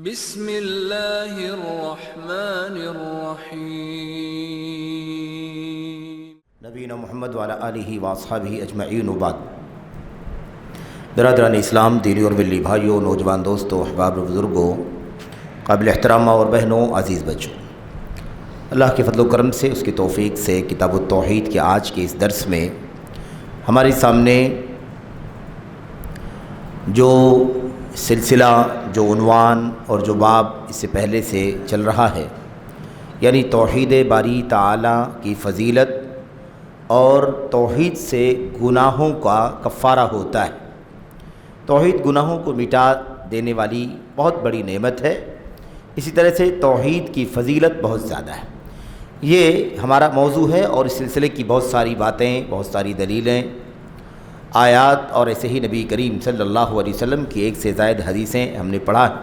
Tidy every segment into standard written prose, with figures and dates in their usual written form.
بسم اللہ الرحمن الرحیم۔ نبینا محمد وعلی آلہ واصحابہ اجمعین وبعد۔ برادران اسلام، دینی اور ملی بھائیوں، نوجوان دوستوں، احباب و بزرگوں، قابل احترام ماں اور بہنوں، عزیز بچوں، اللہ کے فضل و کرم سے، اس کی توفیق سے کتاب التوحید کے آج کے اس درس میں ہمارے سامنے جو سلسلہ، جو عنوان اور جو باب اس سے پہلے سے چل رہا ہے، یعنی توحید باری تعالیٰ کی فضیلت اور توحید سے گناہوں کا کفارہ ہوتا ہے۔ توحید گناہوں کو مٹا دینے والی بہت بڑی نعمت ہے، اسی طرح سے توحید کی فضیلت بہت زیادہ ہے۔ یہ ہمارا موضوع ہے اور اس سلسلے کی بہت ساری باتیں، بہت ساری دلیلیں، آیات اور ایسے ہی نبی کریم صلی اللہ علیہ وسلم کی ایک سے زائد حدیثیں ہم نے پڑھا ہے،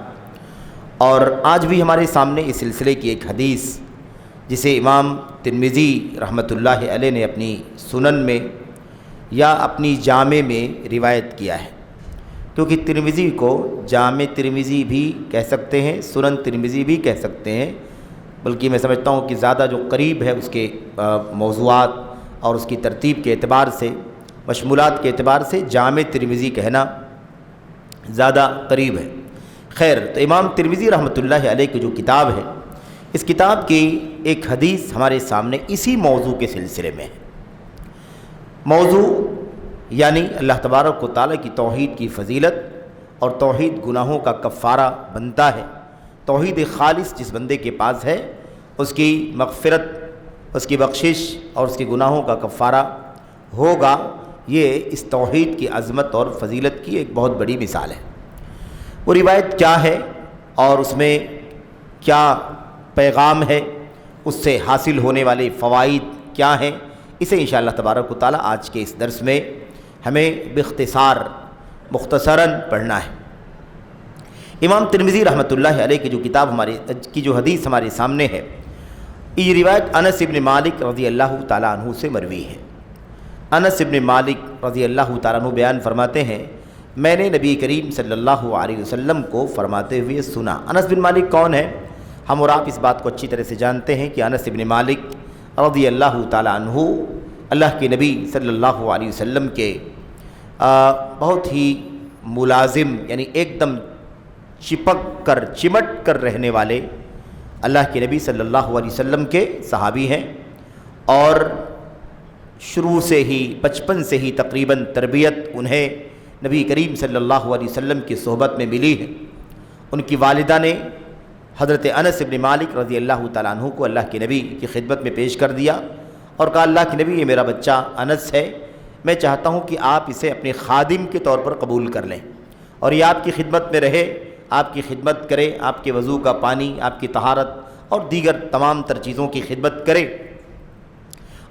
اور آج بھی ہمارے سامنے اس سلسلے کی ایک حدیث جسے امام ترمذی رحمۃ اللہ علیہ نے اپنی سنن میں یا اپنی جامع میں روایت کیا ہے، کیونکہ ترمذی کو جامع ترمذی بھی کہہ سکتے ہیں، سنن ترمذی بھی کہہ سکتے ہیں، بلکہ میں سمجھتا ہوں کہ زیادہ جو قریب ہے اس کے موضوعات اور اس کی ترتیب کے اعتبار سے، مشمولات کے اعتبار سے جامع ترمذی کہنا زیادہ قریب ہے۔ خیر، تو امام ترمذی رحمۃ اللہ علیہ کی جو کتاب ہے، اس کتاب کی ایک حدیث ہمارے سامنے اسی موضوع کے سلسلے میں ہے۔ موضوع یعنی اللہ تبارک و تعالیٰ کی توحید کی فضیلت اور توحید گناہوں کا کفارہ بنتا ہے۔ توحید خالص جس بندے کے پاس ہے، اس کی مغفرت، اس کی بخشش اور اس کے گناہوں کا کفارہ ہوگا۔ یہ اس توحید کی عظمت اور فضیلت کی ایک بہت بڑی مثال ہے۔ وہ روایت کیا ہے اور اس میں کیا پیغام ہے، اس سے حاصل ہونے والے فوائد کیا ہیں، اسے انشاءاللہ تبارک و تعالیٰ آج کے اس درس میں ہمیں باختصار مختصراً پڑھنا ہے۔ امام ترمذی رحمۃ اللہ علیہ کی جو کتاب جو حدیث ہمارے سامنے ہے، یہ روایت انس بن مالک رضی اللہ تعالیٰ عنہ سے مروی ہے۔ انس بن مالک رضی اللہ تعالیٰ عنہ بیان فرماتے ہیں، میں نے نبی کریم صلی اللہ علیہ وسلم کو فرماتے ہوئے سنا۔ انس بن مالک کون ہے؟ ہم اور آپ اس بات کو اچھی طرح سے جانتے ہیں کہ انس بن مالک رضی اللہ تعالیٰ عنہ اللہ کے نبی صلی اللہ علیہ وسلم کے بہت ہی ملازم، یعنی ایک دم چپک کر چمٹ کر رہنے والے اللہ کے نبی صلی اللہ علیہ وسلم کے صحابی ہیں، اور شروع سے ہی، بچپن سے ہی تقریباً تربیت انہیں نبی کریم صلی اللہ علیہ وسلم کی صحبت میں ملی ہے۔ ان کی والدہ نے حضرت انس بن مالک رضی اللہ تعالیٰ عنہ کو اللہ کے نبی کی خدمت میں پیش کر دیا اور کہا، اللہ کے نبی، یہ میرا بچہ انس ہے، میں چاہتا ہوں کہ آپ اسے اپنے خادم کے طور پر قبول کر لیں اور یہ آپ کی خدمت میں رہے، آپ کی خدمت کرے، آپ کے وضو کا پانی، آپ کی طہارت اور دیگر تمام تر چیزوں کی خدمت کرے،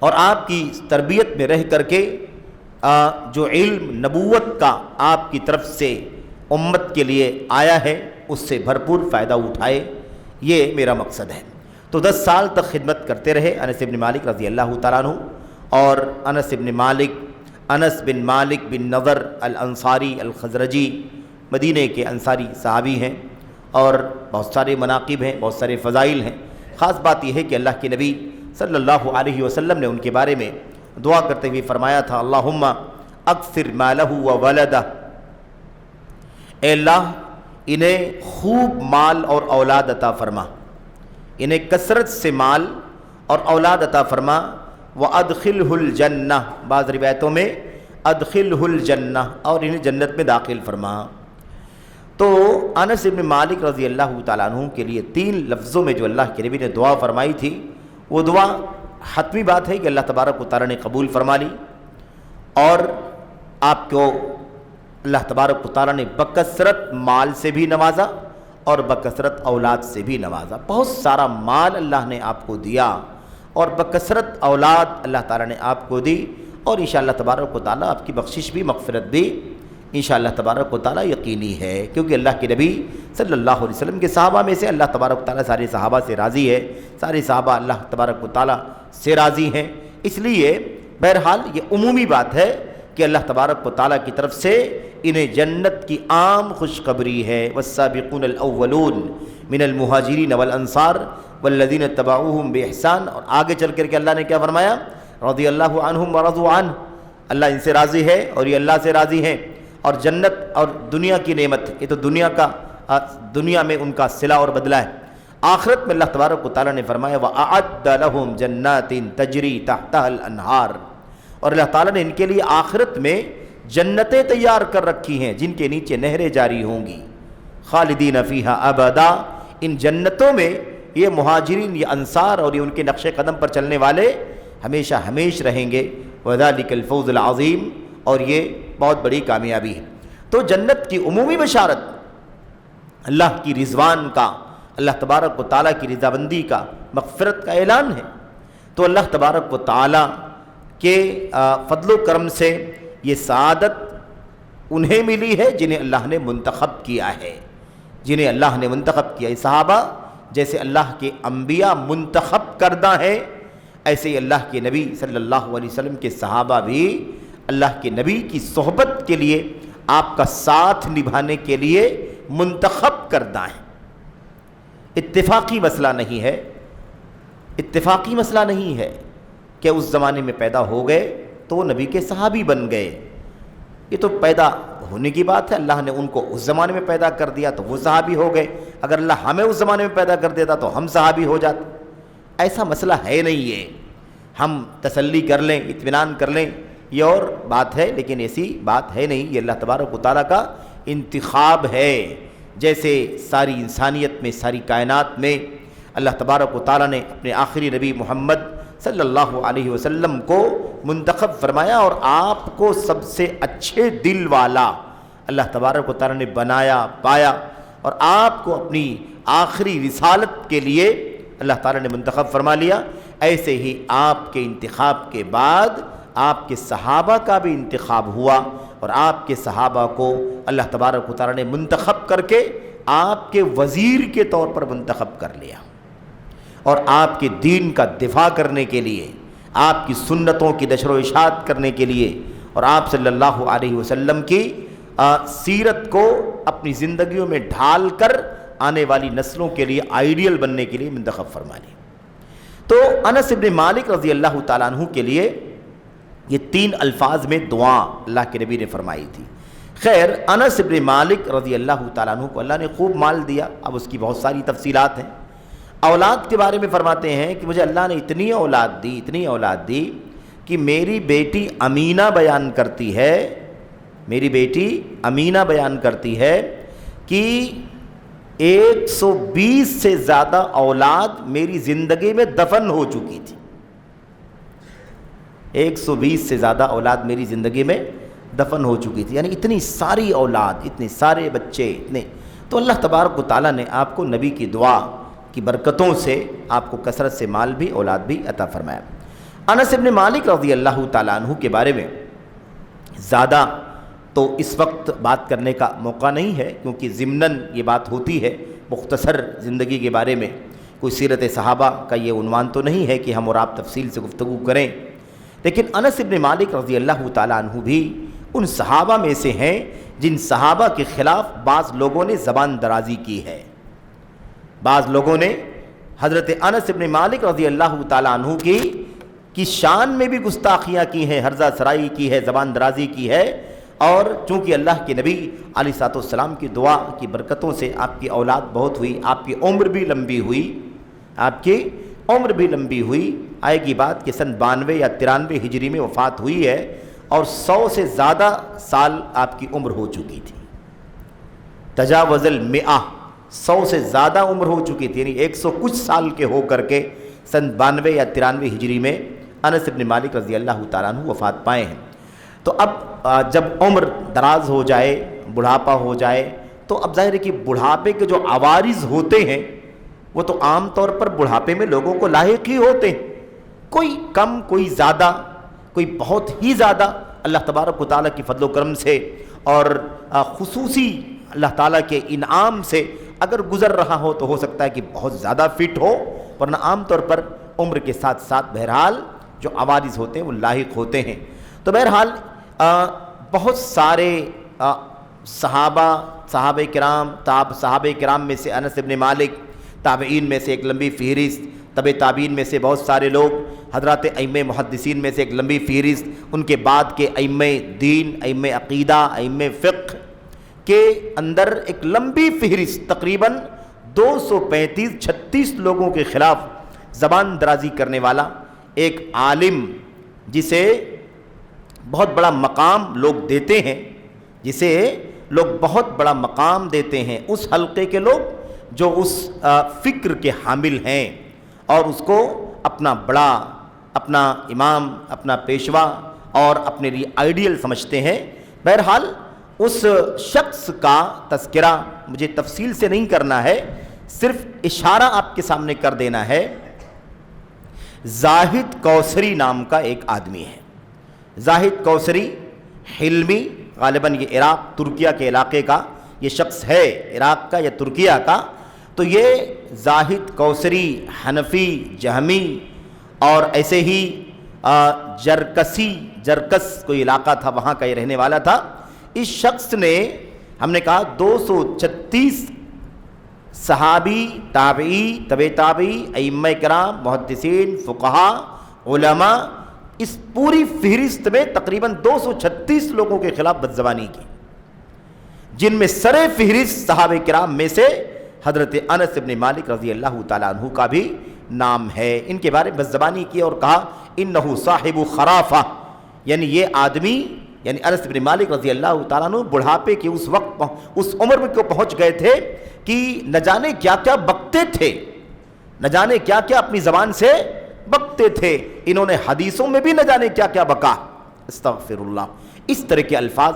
اور آپ کی تربیت میں رہ کر کے جو علم نبوت کا آپ کی طرف سے امت کے لیے آیا ہے، اس سے بھرپور فائدہ اٹھائے، یہ میرا مقصد ہے۔ تو 10 سال تک خدمت کرتے رہے انس بن مالک رضی اللہ تعالیٰ عنہ، اور انس بن مالک بن نضر الانصاری الخزرجی مدینہ کے انصاری صحابی ہیں، اور بہت سارے مناقب ہیں، بہت سارے فضائل ہیں۔ خاص بات یہ ہے کہ اللہ کے نبی صلی اللہ علیہ وسلم نے ان کے بارے میں دعا کرتے ہوئے فرمایا تھا، اللہم اکثر مالہ و ولدہ، اے اللہ انہیں خوب مال اور اولاد عطا فرما، انہیں کثرت سے مال اور اولاد عطا فرما، وادخلہ الجنہ، بعض روایتوں میں ادخلہ الجنہ، اور انہیں جنت میں داخل فرما۔ تو انس بن مالک رضی اللہ تعالیٰ عنہ کے لیے 3 لفظوں میں جو اللہ کے نبی نے دعا فرمائی تھی، وہ دعا حتمی بات ہے کہ اللہ تبارک و تعالیٰ نے قبول فرما لی، اور آپ کو اللہ تبارک و تعالیٰ نے بکثرت مال سے بھی نوازا اور بکثرت اولاد سے بھی نوازا۔ بہت سارا مال اللہ نے آپ کو دیا اور بکثرت اولاد اللہ تعالیٰ نے آپ کو دی، اور انشاءاللہ تبارک و تعالیٰ آپ کی بخشش بھی، مغفرت بھی انشاءاللہ تبارک و تعالیٰ یقینی ہے، کیونکہ اللہ کے نبی صلی اللہ علیہ وسلم کے صحابہ میں سے اللہ تبارک و تعالیٰ سارے صحابہ سے راضی ہے، سارے صحابہ اللہ تبارک و تعالیٰ سے راضی ہیں، اس لیے بہرحال یہ عمومی بات ہے کہ اللہ تبارک و تعالیٰ کی طرف سے انہیں جنت کی عام خوشخبری ہے۔ والسابقون الاولون من المہاجرین والانصار والذین اتبعوہم باحسان، اور آگے چل کر کے اللہ نے کیا فرمایا؟ رضی اللہ عنہم ورضوا عنہ، اللہ ان سے راضی ہے اور یہ اللہ سے راضی ہیں، اور جنت اور دنیا کی نعمت، یہ تو دنیا میں ان کا صلہ اور بدلہ ہے۔ آخرت میں اللہ تبارک و تعالیٰ نے فرمایا وَأَعَدَّ لَهُمْ جَنَّاتٍ تَجْرِي تَحْتَهَا الْأَنْهَارُ، اور اللہ تعالیٰ نے ان کے لیے آخرت میں جنتیں تیار کر رکھی ہیں جن کے نیچے نہریں جاری ہوں گی، خالدین فیہا ابدا، ان جنتوں میں یہ مہاجرین، یہ انصار اور یہ ان کے نقش قدم پر چلنے والے ہمیشہ ہمیش رہیں گے۔ وَذَلِكَ الْفَوْزُ الْعَظِيمُ، اور یہ بہت بڑی کامیابی ہے۔ تو جنت کی عمومی بشارت اللہ کی رضوان کا، اللہ تبارک و تعالیٰ کی رضابندی کا، مغفرت کا اعلان ہے۔ تو اللہ تبارک و تعالیٰ کے فضل و کرم سے یہ سعادت انہیں ملی ہے جنہیں اللہ نے منتخب کیا ہے، جنہیں اللہ نے منتخب کیا ہے۔ صحابہ جیسے اللہ کے انبیاء منتخب کردہ ہیں، ایسے ہی اللہ کے نبی صلی اللہ علیہ وسلم کے صحابہ بھی اللہ کے نبی کی صحبت کے لیے، آپ کا ساتھ نبھانے کے لیے منتخب کردہ ہیں۔ اتفاقی مسئلہ نہیں ہے، اتفاقی مسئلہ نہیں ہے کہ اس زمانے میں پیدا ہو گئے تو وہ نبی کے صحابی بن گئے، یہ تو پیدا ہونے کی بات ہے۔ اللہ نے ان کو اس زمانے میں پیدا کر دیا تو وہ صحابی ہو گئے، اگر اللہ ہمیں اس زمانے میں پیدا کر دیتا تو ہم صحابی ہو جاتے۔ ایسا مسئلہ ہے نہیں، یہ ہم تسلی کر لیں، اطمینان کر لیں، یہ اور بات ہے، لیکن ایسی بات ہے نہیں۔ یہ اللہ تبارک و تعالیٰ کا انتخاب ہے، جیسے ساری انسانیت میں، ساری کائنات میں اللہ تبارک و تعالیٰ نے اپنے آخری نبی محمد صلی اللہ علیہ وسلم کو منتخب فرمایا، اور آپ کو سب سے اچھے دل والا اللہ تبارک و تعالیٰ نے بنایا، پایا، اور آپ کو اپنی آخری رسالت کے لیے اللہ تعالیٰ نے منتخب فرما لیا۔ ایسے ہی آپ کے انتخاب کے بعد آپ کے صحابہ کا بھی انتخاب ہوا، اور آپ کے صحابہ کو اللہ تبارک و تعالیٰ نے منتخب کر کے آپ کے وزیر کے طور پر منتخب کر لیا، اور آپ کے دین کا دفاع کرنے کے لیے، آپ کی سنتوں کی نشر و اشاعت کرنے کے لیے، اور آپ صلی اللہ علیہ وسلم کی سیرت کو اپنی زندگیوں میں ڈھال کر آنے والی نسلوں کے لیے آئیڈیل بننے کے لیے منتخب فرما لیا۔ تو انس ابن مالک رضی اللہ تعالیٰ عنہ کے لیے یہ 3 الفاظ میں دعا اللہ کے نبی نے فرمائی تھی۔ خیر، انس ابن مالک رضی اللہ تعالیٰ عنہ کو اللہ نے خوب مال دیا، اب اس کی بہت ساری تفصیلات ہیں۔ اولاد کے بارے میں فرماتے ہیں کہ مجھے اللہ نے اتنی اولاد دی کہ میری بیٹی امینہ بیان کرتی ہے کہ 120 سے زیادہ اولاد میری زندگی میں دفن ہو چکی تھی۔ 120 سے زیادہ اولاد میری زندگی میں دفن ہو چکی تھی، یعنی اتنی ساری اولاد، اتنے سارے بچے، تو اللہ تبارک و تعالیٰ نے آپ کو نبی کی دعا کی برکتوں سے آپ کو کثرت سے مال بھی، اولاد بھی عطا فرمایا۔ انس ابن مالک رضی اللہ تعالیٰ عنہ کے بارے میں زیادہ تو اس وقت بات کرنے کا موقع نہیں ہے، کیونکہ ضمناً یہ بات ہوتی ہے مختصر زندگی کے بارے میں، کوئی سیرت صحابہ کا یہ عنوان تو نہیں ہے کہ ہم اور آپ تفصیل سے گفتگو کریں، لیکن انس ابن مالک رضی اللہ تعالیٰ عنہ بھی ان صحابہ میں سے ہیں جن صحابہ کے خلاف بعض لوگوں نے زبان درازی کی ہے۔ بعض لوگوں نے حضرت انس ابن مالک رضی اللہ تعالیٰ عنہ کی شان میں بھی گستاخیاں کی ہیں، ہرزہ سرائی کی ہے، زبان درازی کی ہے، اور چونکہ اللہ کے نبی علیہ الصلوۃ والسلام کی دعا کی برکتوں سے آپ کی اولاد بہت ہوئی، آپ کی عمر بھی لمبی ہوئی، آئے گی بات کہ سن 92 یا 93 ہجری میں وفات ہوئی ہے، اور 100 سے زیادہ سال آپ کی عمر ہو چکی تھی، تجاوز ال100، 100 سے زیادہ عمر ہو چکی تھی، یعنی 100 کچھ سال کے ہو کر کے سن 92 یا 93 ہجری میں انس ابن مالک رضی اللہ تعالیٰ عنہ وفات پائے ہیں۔ تو اب جب عمر دراز ہو جائے، بڑھاپا ہو جائے، تو اب ظاہر ہے کہ بڑھاپے کے جو عوارض ہوتے ہیں وہ تو عام طور پر بڑھاپے میں لوگوں کو لاحق ہی ہوتے ہیں، کوئی کم، کوئی زیادہ، کوئی بہت ہی زیادہ اللہ تبارک و تعالیٰ کی فضل و کرم سے اور خصوصی اللہ تعالیٰ کے انعام سے اگر گزر رہا ہو تو ہو سکتا ہے کہ بہت زیادہ فٹ ہو، ورنہ عام طور پر عمر کے ساتھ ساتھ بہرحال جو عوارض ہوتے ہیں وہ لاحق ہوتے ہیں۔ تو بہرحال بہت سارے صحابہ کرام میں سے انس ابن مالک، تابعین میں سے ایک لمبی فہرست، تبع تابعین میں سے بہت سارے لوگ، حضرات ائمہ محدثین میں سے ایک لمبی فہرست، ان کے بعد کے ائمہ دین، ائمہ عقیدہ، ائمہ فقہ کے اندر ایک لمبی فہرست تقریباً 235-36 لوگوں کے خلاف زبان درازی کرنے والا ایک عالم، جسے بہت بڑا مقام لوگ دیتے ہیں، بہت بڑا مقام دیتے ہیں اس حلقے کے لوگ جو اس فکر کے حامل ہیں اور اس کو اپنا بڑا، اپنا امام، اپنا پیشوا اور اپنے لیے آئیڈیل سمجھتے ہیں۔ بہرحال اس شخص کا تذکرہ مجھے تفصیل سے نہیں کرنا ہے، صرف اشارہ آپ کے سامنے کر دینا ہے۔ زاہد کوثری نام کا ایک آدمی ہے، زاہد کوثری حلمی، غالباً یہ عراق ترکیہ کے علاقے کا یہ شخص ہے، عراق کا یا ترکیہ کا۔ تو یہ زاہد کوثری حنفی، جہمی اور ایسے ہی جرکس کوئی علاقہ تھا، وہاں کا یہ رہنے والا تھا۔ اس شخص نے، ہم نے کہا 236 صحابی، تابعی، تبع تابعی، ائمہ کرام، محدثین، فقہا، علماء، اس پوری فہرست میں تقریباً 236 لوگوں کے خلاف بدزبانی کی، جن میں سر فہرست صحابہ کرام میں سے حضرت انس ابن مالک رضی اللہ تعالیٰ عنہ کا بھی نام ہے۔ ان کے بارے میں بدزبانی کی اور کہا انہ صاحب خرافہ، یعنی یہ آدمی، یعنی انس ابن مالک رضی اللہ تعالیٰ عنہ بڑھاپے کے اس وقت، اس عمر میں کو پہنچ گئے تھے کہ نہ جانے کیا کیا بکتے تھے، نہ جانے کیا کیا اپنی زبان سے بکتے تھے۔ انہوں نے حدیثوں میں بھی نہ جانے کیا کیا بکا، استغفر اللہ، اس طرح کے الفاظ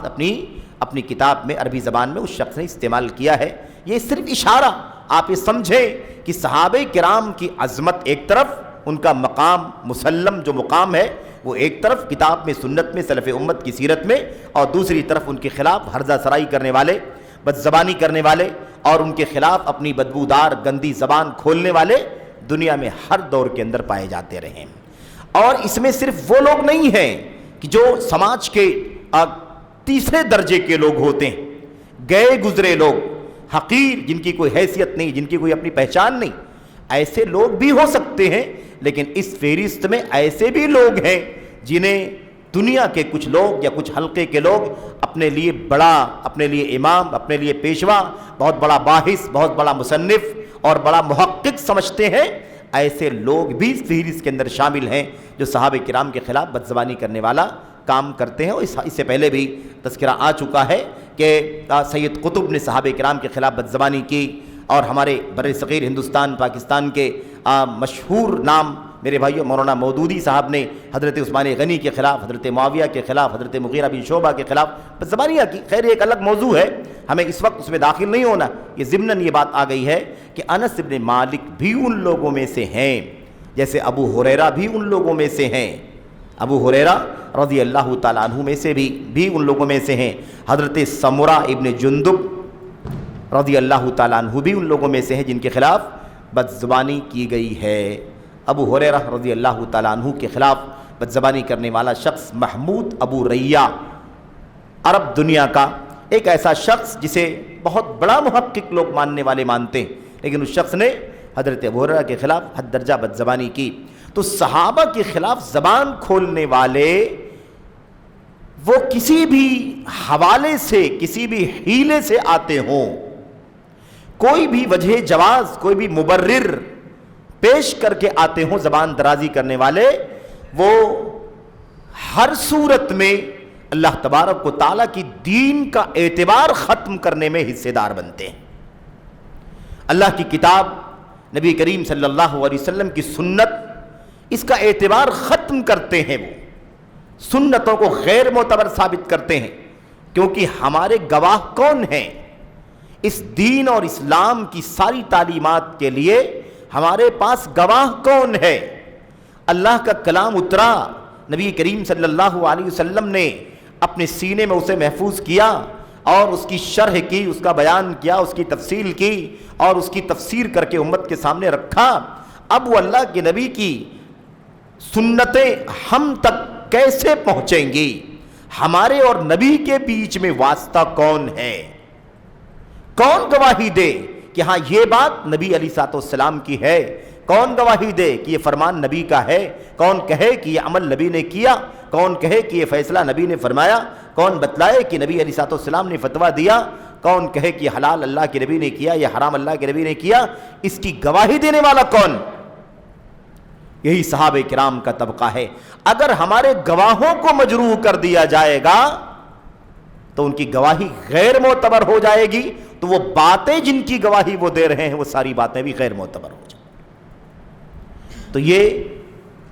اپنی کتاب میں عربی زبان میں اس شخص نے استعمال کیا ہے۔ یہ صرف اشارہ، آپ یہ سمجھیں کہ صحابہ کرام کی عظمت ایک طرف، ان کا مقام مسلم جو مقام ہے وہ ایک طرف کتاب میں، سنت میں، سلف امت کی سیرت میں، اور دوسری طرف ان کے خلاف ہرزہ سرائی کرنے والے، بدزبانی کرنے والے اور ان کے خلاف اپنی بدبودار گندی زبان کھولنے والے دنیا میں ہر دور کے اندر پائے جاتے رہے۔ اور اس میں صرف وہ لوگ نہیں ہیں کہ جو سماج کے تیسرے درجے کے لوگ ہوتے ہیں، گئے گزرے لوگ، حقیر، جن کی کوئی حیثیت نہیں، جن کی کوئی اپنی پہچان نہیں، ایسے لوگ بھی ہو سکتے ہیں، لیکن اس فہرست میں ایسے بھی لوگ ہیں جنہیں دنیا کے کچھ لوگ یا کچھ حلقے کے لوگ اپنے لیے بڑا، اپنے لیے امام، اپنے لیے پیشوا، بہت بڑا باحث، بہت بڑا مصنف اور بڑا محقق سمجھتے ہیں۔ ایسے لوگ بھی اس فہرست کے اندر شامل ہیں جو صحابہ کرام کے خلاف بدزبانی کرنے والا کام کرتے ہیں۔ اور اس سے پہلے بھی تذکرہ آ چکا ہے کہ سید قطب نے صحابہ کرام کے خلاف بدزبانی کی، اور ہمارے بر صغیر ہندوستان، پاکستان کے مشہور نام میرے بھائیوں مولانا مودودی صاحب نے حضرت عثمان غنی کے خلاف، حضرت معاویہ کے خلاف، حضرت مغیرہ بن شعبہ کے خلاف بدزبانیاں کی۔ خیر ایک الگ موضوع ہے، ہمیں اس وقت اس میں داخل نہیں ہونا۔ یہ ضمناً یہ بات آ گئی ہے کہ انس ابن مالک بھی ان لوگوں میں سے ہیں، جیسے ابو ہریرہ بھی ان لوگوں میں سے ہیں، ابو ہریرہ رضی اللہ تعالیٰ عنہ میں سے بھی ان لوگوں میں سے ہیں، حضرت سمرہ ابن جندب رضی اللہ تعالیٰ عنہ بھی ان لوگوں میں سے ہیں جن کے خلاف بدزبانی کی گئی ہے۔ ابو ہریرہ رضی اللہ تعالیٰ عنہ کے خلاف بدزبانی کرنے والا شخص محمود ابو ریہ، عرب دنیا کا ایک ایسا شخص جسے بہت بڑا محقق لوگ ماننے والے مانتے ہیں، لیکن اس شخص نے حضرت ابو ہریرہ کے خلاف حد درجہ بدزبانی کی۔ تو صحابہ کے خلاف زبان کھولنے والے وہ کسی بھی حوالے سے، کسی بھی حیلے سے آتے ہوں، کوئی بھی وجہ جواز، کوئی بھی مبرر پیش کر کے آتے ہوں زبان درازی کرنے والے، وہ ہر صورت میں اللہ تبارک و تعالیٰ کی دین کا اعتبار ختم کرنے میں حصے دار بنتے ہیں۔ اللہ کی کتاب، نبی کریم صلی اللہ علیہ وسلم کی سنت، اس کا اعتبار ختم کرتے ہیں، وہ سنتوں کو غیر معتبر ثابت کرتے ہیں، کیونکہ ہمارے گواہ کون ہیں؟ اس دین اور اسلام کی ساری تعلیمات کے لیے ہمارے پاس گواہ کون ہے؟ اللہ کا کلام اترا، نبی کریم صلی اللہ علیہ وسلم نے اپنے سینے میں اسے محفوظ کیا اور اس کی شرح کی، اس کا بیان کیا، اس کی تفصیل کی اور اس کی تفسیر کر کے امت کے سامنے رکھا۔ اب وہ اللہ کے نبی کی سنتیں ہم تک کیسے پہنچیں گی؟ ہمارے اور نبی کے بیچ میں واسطہ کون ہے؟ کون گواہی دے کہ ہاں یہ بات نبی علیہ الصلوۃ والسلام کی ہے؟ کون گواہی دے کہ یہ فرمان نبی کا ہے؟ کون کہے کہ یہ عمل نبی نے کیا؟ کون کہے کہ یہ فیصلہ نبی نے فرمایا؟ کون بتلائے کہ نبی علیہ الصلوۃ والسلام نے فتویٰ دیا؟ کون کہے کہ یہ حلال اللہ کے نبی نے کیا، یہ حرام اللہ کے نبی نے کیا؟ اس کی گواہی دینے والا کون؟ یہی صحابہ کرام کا طبقہ ہے۔ اگر ہمارے گواہوں کو مجروح کر دیا جائے گا تو ان کی گواہی غیر معتبر ہو جائے گی، تو وہ باتیں جن کی گواہی وہ دے رہے ہیں وہ ساری باتیں بھی غیر معتبر ہو جائیں۔ تو یہ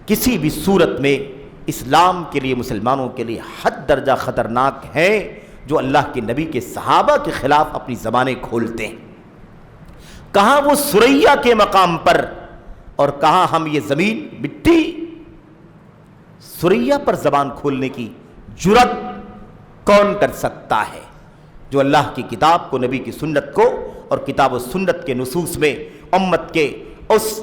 کسی بھی صورت میں اسلام کے لیے، مسلمانوں کے لیے حد درجہ خطرناک ہے جو اللہ کے نبی کے صحابہ کے خلاف اپنی زبانیں کھولتے ہیں۔ کہاں وہ سریا کے مقام پر، اور کہاں ہم یہ زمین مٹی۔ سریا پر زبان کھولنے کی جرت کون کر سکتا ہے؟ جو اللہ کی کتاب کو، نبی کی سنت کو اور کتاب و سنت کے نصوص میں امت کے اس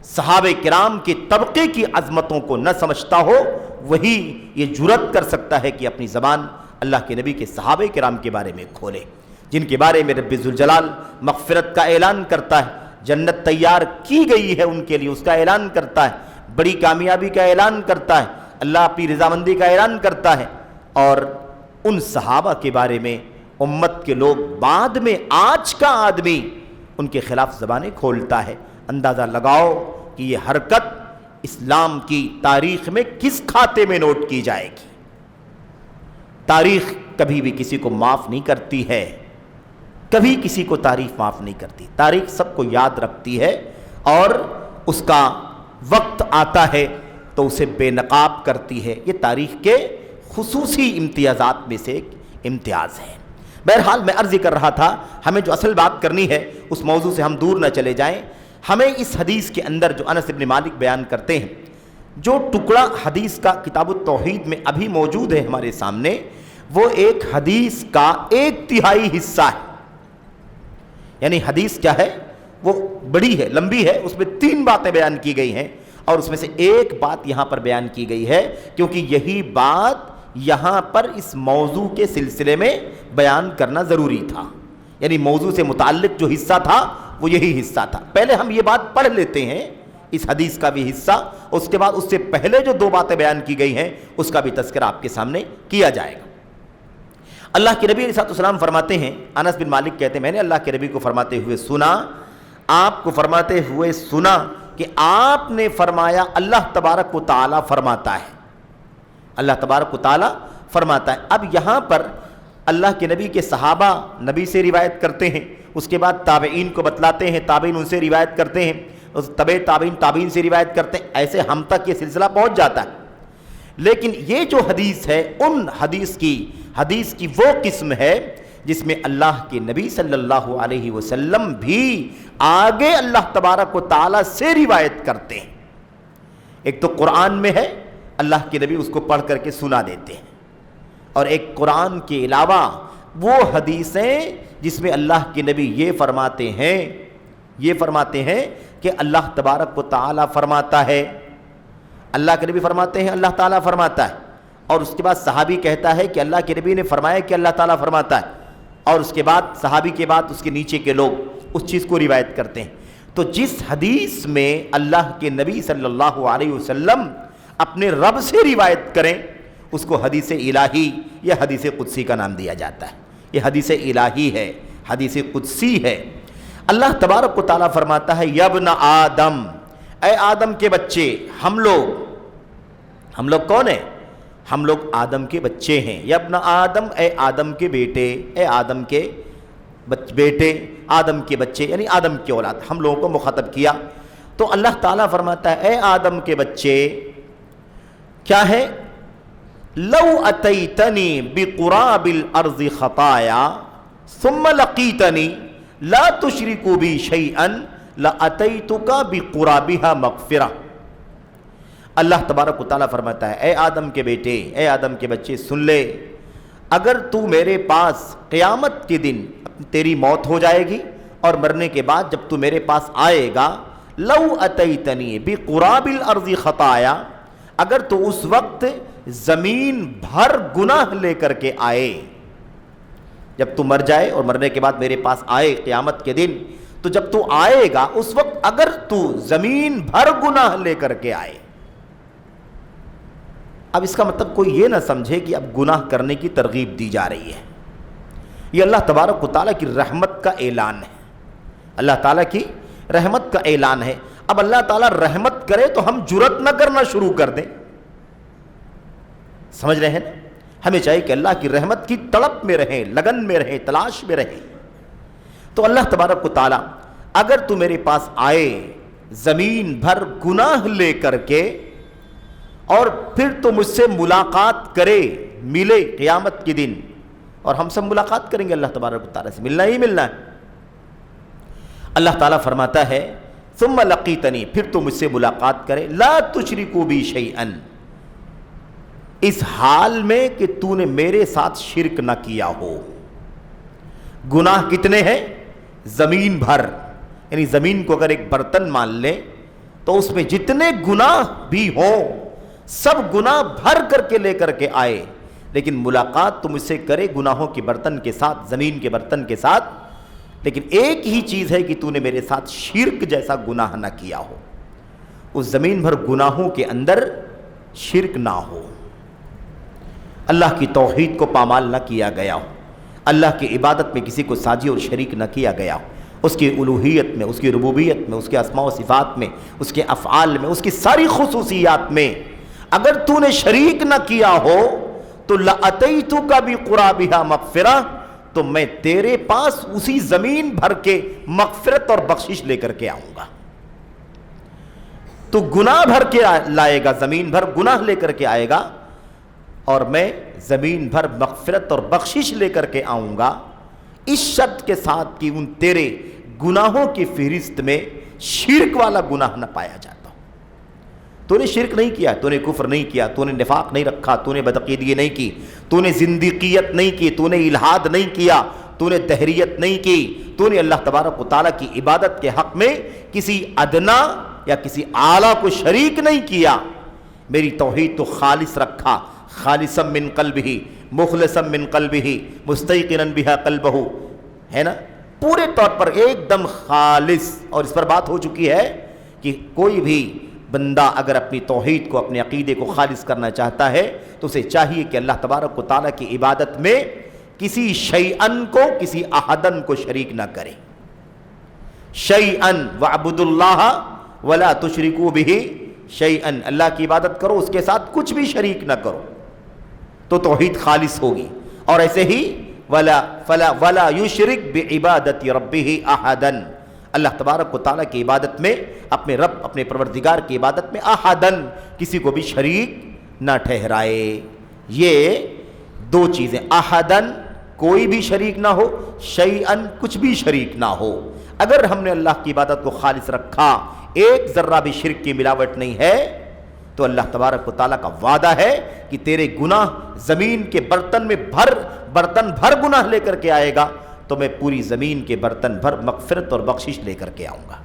صحابہ کرام کے طبقے کی عظمتوں کو نہ سمجھتا ہو، وہی یہ جرت کر سکتا ہے کہ اپنی زبان اللہ کے نبی کے صحابہ کرام کے بارے میں کھولے، جن کے بارے میں رب ذوالجلال مغفرت کا اعلان کرتا ہے، جنت تیار کی گئی ہے ان کے لیے، اس کا اعلان کرتا ہے، بڑی کامیابی کا اعلان کرتا ہے، اللہ اپنی رضامندی کا اعلان کرتا ہے۔ اور ان صحابہ کے بارے میں امت کے لوگ بعد میں، آج کا آدمی ان کے خلاف زبانیں کھولتا ہے۔ اندازہ لگاؤ کہ یہ حرکت اسلام کی تاریخ میں کس کھاتے میں نوٹ کی جائے گی۔ تاریخ کبھی بھی کسی کو معاف نہیں کرتی ہے، کبھی کسی کو تاریخ معاف نہیں کرتی۔ تاریخ سب کو یاد رکھتی ہے، اور اس کا وقت آتا ہے تو اسے بے نقاب کرتی ہے۔ یہ تاریخ کے خصوصی امتیازات میں سے ایک امتیاز ہے۔ بہرحال میں عرض کر رہا تھا، ہمیں جو اصل بات کرنی ہے اس موضوع سے ہم دور نہ چلے جائیں۔ ہمیں اس حدیث کے اندر جو انس بن مالک بیان کرتے ہیں، جو ٹکڑا حدیث کا کتاب التوحید میں ابھی موجود ہے ہمارے سامنے، وہ ایک حدیث کا 1/3 حصہ ہے۔ یعنی حدیث کیا ہے؟ وہ بڑی ہے، لمبی ہے، اس میں 3 باتیں بیان کی گئی ہیں، اور اس میں سے ایک بات یہاں پر بیان کی گئی ہے، کیونکہ یہی بات یہاں پر اس موضوع کے سلسلے میں بیان کرنا ضروری تھا۔ یعنی موضوع سے متعلق جو حصہ تھا وہ یہی حصہ تھا۔ پہلے ہم یہ بات پڑھ لیتے ہیں، اس حدیث کا بھی حصہ، اس کے بعد اس سے پہلے جو 2 باتیں بیان کی گئی ہیں اس کا بھی تذکرہ آپ کے سامنے کیا جائے گا۔ اللہ کے نبی علیہ الصلوۃ والسلام فرماتے ہیں، انس بن مالک کہتے ہیں، میں نے اللہ کے نبی کو فرماتے ہوئے سنا، آپ کو فرماتے ہوئے سنا کہ آپ نے فرمایا اللہ تبارک و تعالیٰ فرماتا ہے، اللہ تبارک و تعالیٰ فرماتا ہے۔ اب یہاں پر اللہ کے نبی کے صحابہ نبی سے روایت کرتے ہیں، اس کے بعد تابعین کو بتلاتے ہیں، تابعین ان سے روایت کرتے ہیں، تبع تابعین تابعین سے روایت کرتے ہیں، ایسے ہم تک یہ سلسلہ پہنچ جاتا ہے۔ لیکن یہ جو حدیث ہے، ان حدیث کی وہ قسم ہے جس میں اللہ کے نبی صلی اللہ علیہ وسلم بھی آگے اللہ تبارک و تعالیٰ سے روایت کرتے ہیں۔ ایک تو قرآن میں ہے، اللہ کے نبی اس کو پڑھ کر کے سنا دیتے ہیں، اور ایک قرآن کے علاوہ وہ حدیثیں جس میں اللہ کے نبی یہ فرماتے ہیں کہ اللہ تبارک و تعالیٰ فرماتا ہے، اللہ کے نبی فرماتے ہیں اللہ تعالیٰ فرماتا ہے، اور اس کے بعد صحابی کہتا ہے کہ اللہ کے نبی نے فرمایا کہ اللہ تعالیٰ فرماتا ہے، اور اس کے بعد صحابی کے بعد اس کے نیچے کے لوگ اس چیز کو روایت کرتے ہیں۔ تو جس حدیث میں اللہ کے نبی صلی اللہ علیہ وسلم اپنے رب سے روایت کریں اس کو حدیث الہی یا حدیث قدسی کا نام دیا جاتا ہے۔ یہ حدیث الہی ہے، حدیث قدسی ہے۔ اللہ تبارک و تعالیٰ فرماتا ہے، یا ابن آدم، اے آدم کے بچے، ہم لوگ کون ہیں؟ ہم لوگ آدم کے بچے ہیں۔ یا ابن آدم، اے آدم کے بیٹے، اے آدم کے بیٹے، آدم کے بچے یعنی آدم کی اولاد، ہم لوگوں کو مخاطب کیا۔ تو اللہ تعالیٰ فرماتا ہے، اے آدم کے بچے، کیا ہے؟ لو اتیتنی بقراب الارض خطایا ثم لقیتنی لا تشرک بی شیئا لاتیتک بقرابها مغفرہ۔ اللہ تبارک و تعالیٰ فرماتا ہے، اے آدم کے بیٹے، اے آدم کے بچے، سن لے، اگر تو میرے پاس قیامت کے دن تیری موت ہو جائے گی اور مرنے کے بعد جب تو میرے پاس آئے گا، لو اتیتنی بقراب الارض خطایا، اگر تو اس وقت زمین بھر گناہ لے کر کے آئے. جب تو مر جائے اور مرنے کے بعد میرے پاس آئے قیامت کے دن، تو جب تو آئے گا اس وقت اگر تو زمین بھر گناہ لے کر کے آئے. اب اس کا مطلب کوئی یہ نہ سمجھے کہ اب گناہ کرنے کی ترغیب دی جا رہی ہے. یہ اللہ تبارک و تعالیٰ کی رحمت کا اعلان ہے. اللہ تعالیٰ کی رحمت کا اعلان ہے. اب اللہ تعالیٰ رحمت کرے تو ہم جرأت نہ کرنا شروع کر دیں. سمجھ رہے ہیں نا؟ ہمیں چاہیے کہ اللہ کی رحمت کی تڑپ میں رہیں، لگن میں رہیں، تلاش میں رہیں. تو اللہ تبارک و تعالیٰ اگر تو میرے پاس آئے زمین بھر گناہ لے کر کے اور پھر تو مجھ سے ملاقات کرے، ملے قیامت کے دن، اور ہم سب ملاقات کریں گے اللہ تبارک و تعالیٰ سے، ملنا ہی ملنا ہے. اللہ تعالیٰ فرماتا ہے ثم لقیتنی، پھر تو مجھ سے ملاقات کرے، لا تشرکوا بی شیئا، اس حال میں کہ تو نے میرے ساتھ شرک نہ کیا ہو. گناہ کتنے ہیں؟ زمین بھر. یعنی زمین کو اگر ایک برتن مان لیں تو اس میں جتنے گناہ بھی ہوں سب گناہ بھر کر کے لے کر کے آئے، لیکن ملاقات تو مجھ سے کرے گناہوں کے برتن کے ساتھ، زمین کے برتن کے ساتھ. لیکن ایک ہی چیز ہے کہ تو نے میرے ساتھ شرک جیسا گناہ نہ کیا ہو. اس زمین بھر گناہوں کے اندر شرک نہ ہو، اللہ کی توحید کو پامال نہ کیا گیا ہو، اللہ کی عبادت میں کسی کو ساجی اور شریک نہ کیا گیا ہو، اس کی الوہیت میں، اس کی ربوبیت میں، اس کے اسماء و صفات میں، اس کے افعال میں، اس کی ساری خصوصیات میں اگر تو نے شریک نہ کیا ہو تو لَأَتَيْتُكَ بِقُرَابِهَا مَغْفِرَةً، تو میں تیرے پاس اسی زمین بھر کے مغفرت اور بخشش لے کر کے آؤں گا. تو گناہ بھر کے لائے گا، زمین بھر گناہ لے کر کے آئے گا، اور میں زمین بھر مغفرت اور بخشش لے کر کے آؤں گا، اس شرط کے ساتھ کہ ان تیرے گناہوں کی فہرست میں شرک والا گناہ نہ پایا جاتا. تو نے شرک نہیں کیا، تو نے کفر نہیں کیا، تو نے نفاق نہیں رکھا، تو نے بدعقیدگی نہیں کی، تو نے زندیقیت نہیں کی، تو نے الحاد نہیں کیا، تو نے دہریت نہیں کی، تو نے اللہ تبارک و تعالیٰ کی عبادت کے حق میں کسی ادنا یا کسی اعلیٰ کو شریک نہیں کیا. میری توحید تو خالص رکھا، خالصا من قلبہ، مخلصا من قلبہ، مستیقنا بہا قلبہ، ہے نا، پورے طور پر ایک دم خالص. اور اس پر بات ہو چکی ہے کہ کوئی بھی بندہ اگر اپنی توحید کو، اپنے عقیدے کو خالص کرنا چاہتا ہے تو اسے چاہیے کہ اللہ تبارک و تعالیٰ کی عبادت میں کسی شیئن کو، کسی احدن کو شریک نہ کرے. شیئن وَاعْبُدُوا اللَّهَ وَلَا تُشْرِكُوا بِهِ شیئن، اللہ کی عبادت کرو، اس کے ساتھ کچھ بھی شریک نہ کرو، تو توحید خالص ہوگی. اور ایسے ہی وَلَا يُشْرِكْ بِعِبَادَةِ رَبِّهِ أَحَدًا، اللہ تبارک و تعالیٰ کی عبادت میں، اپنے رب، اپنے پروردگار کی عبادت میں احدن، کسی کو بھی شریک نہ ٹھہرائے. یہ دو چیزیں، احدن کوئی بھی شریک نہ ہو، شیئن کچھ بھی شریک نہ ہو. اگر ہم نے اللہ کی عبادت کو خالص رکھا، ایک ذرہ بھی شرک کی ملاوٹ نہیں ہے، تو اللہ تبارک و تعالیٰ کا وعدہ ہے کہ تیرے گناہ زمین کے برتن بھر گناہ لے کر کے آئے گا تو میں پوری زمین کے برتن بھر مغفرت اور بخشش لے کر کے آؤں گا.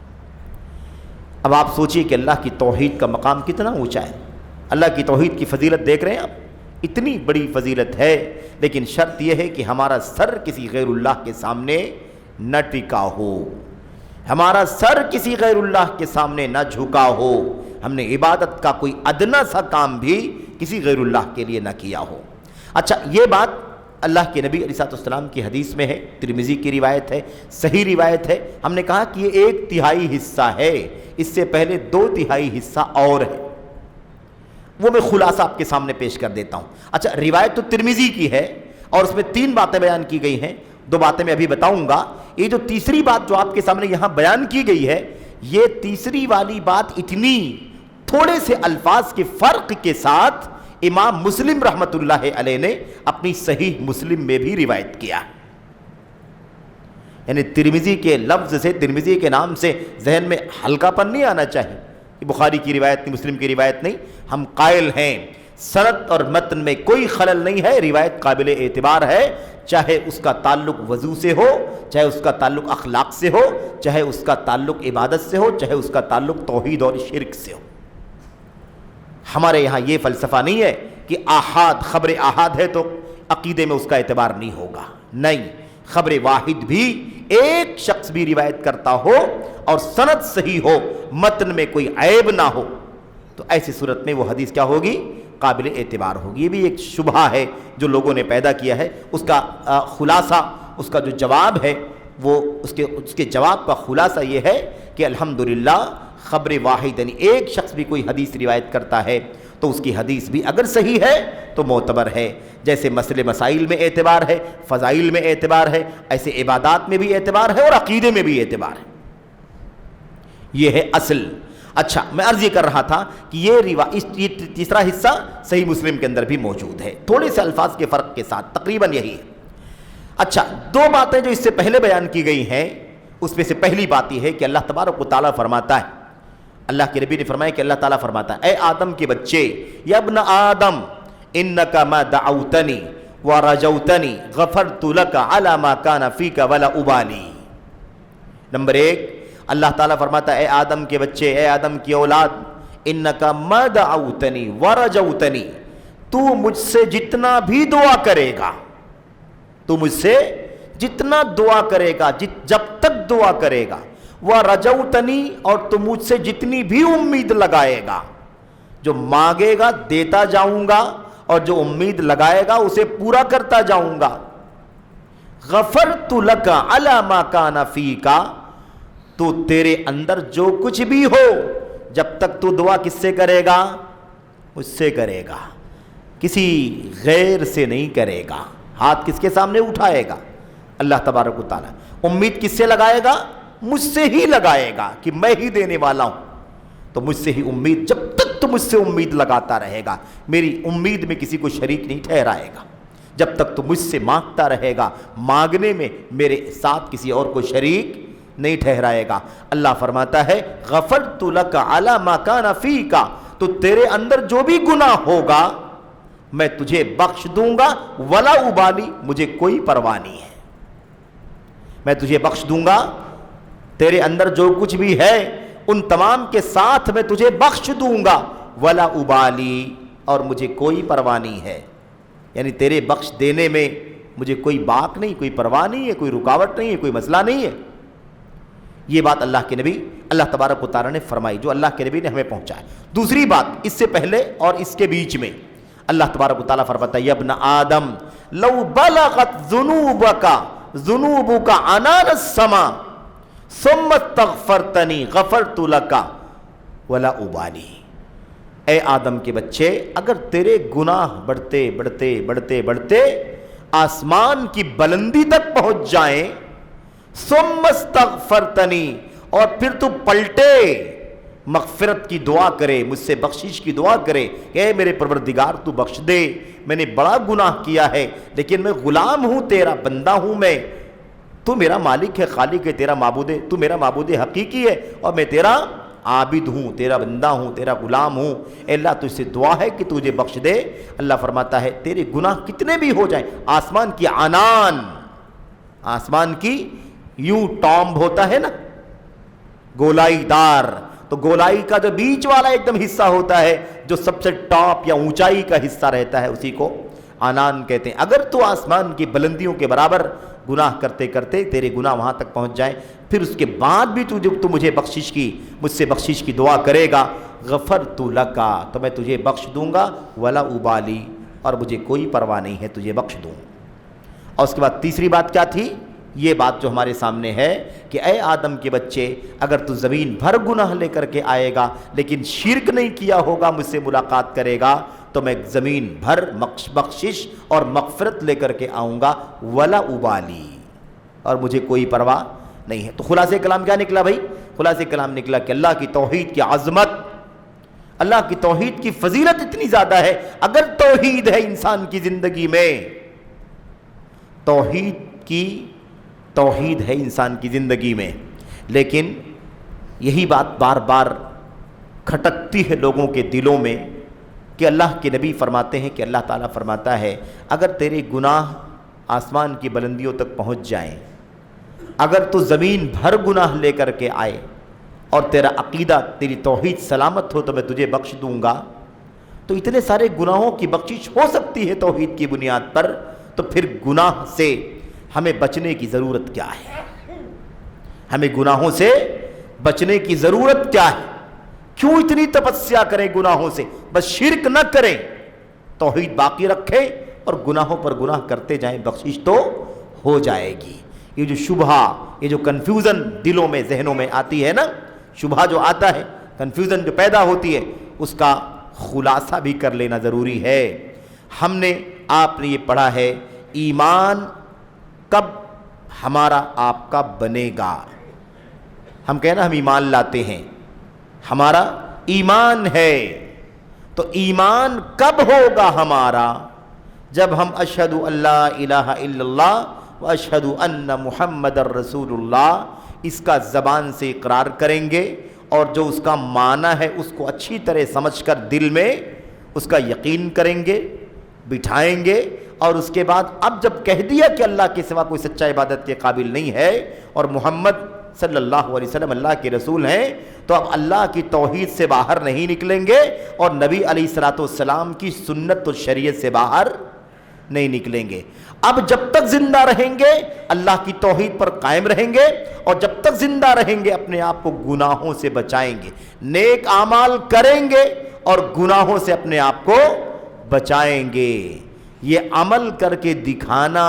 اب آپ سوچئے کہ اللہ کی توحید کا مقام کتنا اونچا ہے. اللہ کی توحید کی فضیلت دیکھ رہے ہیں آپ، اتنی بڑی فضیلت ہے، لیکن شرط یہ ہے کہ ہمارا سر کسی غیر اللہ کے سامنے نہ ٹکا ہو، ہمارا سر کسی غیر اللہ کے سامنے نہ جھکا ہو، ہم نے عبادت کا کوئی ادنا سا کام بھی کسی غیر اللہ کے لیے نہ کیا ہو. اچھا، یہ بات اللہ کے نبی علیہ السلام کی حدیث میں ہے، ترمذی کی روایت ہے، صحیح روایت ہے. ہم نے کہا کہ یہ 1/3 حصہ ہے، اس سے پہلے 2/3 حصہ اور ہے، وہ میں خلاصہ آپ کے سامنے پیش کر دیتا ہوں. اچھا، روایت تو ترمذی کی ہے اور اس میں 3 باتیں بیان کی گئی ہیں، 2 باتیں میں ابھی بتاؤں گا. یہ جو تیسری بات جو آپ کے سامنے یہاں بیان کی گئی ہے، یہ تیسری والی بات اتنی تھوڑے سے الفاظ کے فرق کے ساتھ امام مسلم رحمۃ اللہ علیہ نے اپنی صحیح مسلم میں بھی روایت کیا. یعنی ترمذی کے لفظ سے، ترمذی کے نام سے ذہن میں ہلکا پن نہیں آنا چاہیے کہ بخاری کی روایت نہیں، مسلم کی روایت نہیں. ہم قائل ہیں سند اور متن میں کوئی خلل نہیں ہے، روایت قابل اعتبار ہے، چاہے اس کا تعلق وضو سے ہو، چاہے اس کا تعلق اخلاق سے ہو، چاہے اس کا تعلق عبادت سے ہو، چاہے اس کا تعلق توحید اور شرک سے ہو. ہمارے یہاں یہ فلسفہ نہیں ہے کہ کہ آحاد خبر آحاد ہے تو عقیدے میں اس کا اعتبار نہیں ہوگا، نہیں، خبر واحد بھی ایک شخص بھی روایت کرتا ہو اور سند صحیح ہو، متن میں کوئی عیب نہ ہو، تو ایسی صورت میں وہ حدیث کیا ہوگی؟ قابل اعتبار ہوگی۔ یہ بھی ایک شبہہ ہے جو لوگوں نے پیدا کیا ہے، اس کا خلاصہ، اس کا جو جواب ہے وہ اس کے جواب کا خلاصہ یہ ہے کہ الحمدللہ خبر واحد یعنی ایک شخص بھی کوئی حدیث روایت کرتا ہے تو اس کی حدیث بھی اگر صحیح ہے تو معتبر ہے۔ جیسے مسئلے مسائل میں اعتبار ہے، فضائل میں اعتبار ہے، ایسے عبادات میں بھی اعتبار ہے اور عقیدے میں بھی اعتبار ہے۔ یہ ہے اصل۔ اچھا، میں عرض یہ کر رہا تھا کہ یہ تیسرا حصہ صحیح مسلم کے اندر بھی موجود ہے، تھوڑے سے الفاظ کے فرق کے ساتھ، تقریباً یہی ہے۔ اچھا، دو باتیں جو اس سے پہلے بیان کی گئی ہیں اس میں سے پہلی بات یہ ہے کہ اللہ تبارک و تعالیٰ فرماتا ہے، اللہ کے نبی نے فرمایا کہ اللہ تعالیٰ فرماتا ہے، اے آدم کے بچے، یا ابن آدم انک ما دعوتنی ورجوتنی غفرت لک علی ما کان فیک ولا ابالی۔ نمبر ایک، اللہ تعالیٰ فرماتا ہے اے آدم کے بچے، اے آدم کی اولاد، انک ما دعوتنی ورجوتنی، تو مجھ سے جتنا بھی دعا کرے گا، تو مجھ سے جتنا دعا کرے گا، جب تک دعا کرے گا، وَرَجَوْتَنِي، اور تو مجھ سے جتنی بھی امید لگائے گا، جو مانگے گا دیتا جاؤں گا اور جو امید لگائے گا اسے پورا کرتا جاؤں گا، غفرت لک علی ما کان فیک، تو تیرے اندر جو کچھ بھی ہو، جب تک تو دعا کس سے کرے گا؟ مجھ سے کرے گا، کسی غیر سے نہیں کرے گا۔ ہاتھ کس کے سامنے اٹھائے گا؟ اللہ تبارک و تعالیٰ۔ امید کس سے لگائے گا؟ مجھ سے ہی لگائے گا کہ میں ہی دینے والا ہوں، تو مجھ سے ہی امید، جب تک تو مجھ سے امید لگاتا رہے گا، میری امید میں کسی کو شریک نہیں ٹھہرائے گا، جب تک تو مجھ سے مانگتا رہے گا، مانگنے میں میرے ساتھ کسی اور کو شریک نہیں ٹھہرائے گا۔ اللہ فرماتا ہے غفرت لک علی ما کان فیک، تو تیرے اندر جو بھی گناہ ہوگا میں تجھے بخش دوں گا، ولا ابالی، مجھے کوئی پرواہ نہیں ہے، میں تجھے بخش دوں گا، تیرے اندر جو کچھ بھی ہے ان تمام کے ساتھ میں تجھے بخش دوں گا، ولا ابالی، اور مجھے کوئی پرواہ نہیں ہے، یعنی تیرے بخش دینے میں مجھے کوئی باک نہیں، کوئی پرواہ نہیں ہے، کوئی رکاوٹ نہیں ہے، کوئی مسئلہ نہیں ہے۔ یہ بات اللہ کے نبی اللہ تبارک و تعالیٰ نے فرمائی، جو اللہ کے نبی نے ہمیں پہنچایا۔ دوسری بات، اس سے پہلے اور اس کے بیچ میں اللہ تبارک و تعالیٰ فرماتا ہے یا ابن آدم لو بلغت ذنوبک عنان السماء ثم استغفرتنی غفرت لک ولا ابالی۔ اے آدم کے بچے، اگر تیرے گناہ بڑھتے بڑھتے بڑھتے بڑھتے آسمان کی بلندی تک پہنچ جائیں، ثم استغفرتنی، اور پھر تو پلٹے مغفرت کی دعا کرے، مجھ سے بخشش کی دعا کرے کہ اے میرے پروردگار تو بخش دے، میں نے بڑا گناہ کیا ہے لیکن میں غلام ہوں، تیرا بندہ ہوں، میں تو میرا مالک ہے، خالق ہے، تیرا معبود ہے، تو میرا معبود حقیقی ہے اور میں تیرا عابد ہوں، تیرا بندہ ہوں، تیرا غلام ہوں، اے اللہ تجھ سے دعا ہے کہ تجھے بخش دے۔ اللہ فرماتا ہے تیرے گناہ کتنے بھی ہو جائیں، آسمان کی عنان، آسمان کی یوں ٹامب ہوتا ہے نا گولائی دار، تو گولائی کا جو بیچ والا ایک دم حصہ ہوتا ہے جو سب سے ٹاپ یا اونچائی کا حصہ رہتا ہے اسی کو عنان کہتے ہیں۔ اگر تو آسمان کی بلندیوں کے برابر گناہ کرتے کرتے تیرے گناہ وہاں تک پہنچ جائیں، پھر اس کے بعد بھی تو مجھے مجھ سے بخشش کی دعا کرے گا، غفرت لک، تو میں تجھے بخش دوں گا، ولا ابالی، اور مجھے کوئی پرواہ نہیں ہے، تجھے بخش دوں۔ اور اس کے بعد تیسری بات کیا تھی؟ یہ بات جو ہمارے سامنے ہے کہ اے آدم کے بچے، اگر تو زمین بھر گناہ لے کر کے آئے گا لیکن شرک نہیں کیا ہوگا، مجھ سے ملاقات کرے گا، تو میں زمین بھر بخشش اور مغفرت لے کر کے آؤں گا، ولا ابالی، اور مجھے کوئی پرواہ نہیں ہے۔ تو خلاصہ کلام کیا نکلا بھائی؟ خلاصہ کلام نکلا کہ اللہ کی توحید کی عظمت، اللہ کی توحید کی فضیلت اتنی زیادہ ہے۔ اگر توحید ہے انسان کی زندگی میں، توحید ہے انسان کی زندگی میں، لیکن یہی بات بار بار کھٹکتی ہے لوگوں کے دلوں میں کہ اللہ کے نبی فرماتے ہیں کہ اللہ تعالیٰ فرماتا ہے اگر تیرے گناہ آسمان کی بلندیوں تک پہنچ جائیں، اگر تو زمین بھر گناہ لے کر کے آئے اور تیرا عقیدہ، تیری توحید سلامت ہو، تو میں تجھے بخش دوں گا، تو اتنے سارے گناہوں کی بخشش ہو سکتی ہے توحید کی بنیاد پر، تو پھر گناہ سے ہمیں بچنے کی ضرورت کیا ہے؟ ہمیں گناہوں سے بچنے کی ضرورت کیا ہے؟ کیوں اتنی تپسیا کریں گناہوں سے؟ بس شرک نہ کریں، توحید باقی رکھیں اور گناہوں پر گناہ کرتے جائیں، بخشش تو ہو جائے گی۔ یہ جو شبہہ، یہ جو کنفیوژن دلوں میں ذہنوں میں آتی ہے نا، شبہہ جو آتا ہے، کنفیوژن جو پیدا ہوتی ہے، اس کا خلاصہ بھی کر لینا ضروری ہے۔ ہم نے، آپ نے یہ پڑھا ہے، ایمان کب ہمارا آپ کا بنے گا؟ ہم کہیں نا ہم ایمان لاتے ہیں، ہمارا ایمان ہے، تو ایمان کب ہوگا ہمارا؟ جب ہم اشہد اللہ الہ الا اللہ و اشہد ان محمد الرسول اللہ اس کا زبان سے اقرار کریں گے، اور جو اس کا معنی ہے اس کو اچھی طرح سمجھ کر دل میں اس کا یقین کریں گے، بٹھائیں گے، اور اس کے بعد اب جب کہہ دیا کہ اللہ کے سوا کوئی سچا عبادت کے قابل نہیں ہے اور محمد صلی اللہ علیہ وسلم اللہ کے رسول ہیں، تو اب اللہ کی توحید سے باہر نہیں نکلیں گے اور نبی علیہ الصلوۃ والسلام کی سنت و شریعت سے باہر نہیں نکلیں گے۔ اب جب تک زندہ رہیں گے اللہ کی توحید پر قائم رہیں گے، اور جب تک زندہ رہیں گے اپنے آپ کو گناہوں سے بچائیں گے، نیک اعمال کریں گے اور گناہوں سے اپنے آپ کو بچائیں گے۔ یہ عمل کر کے دکھانا،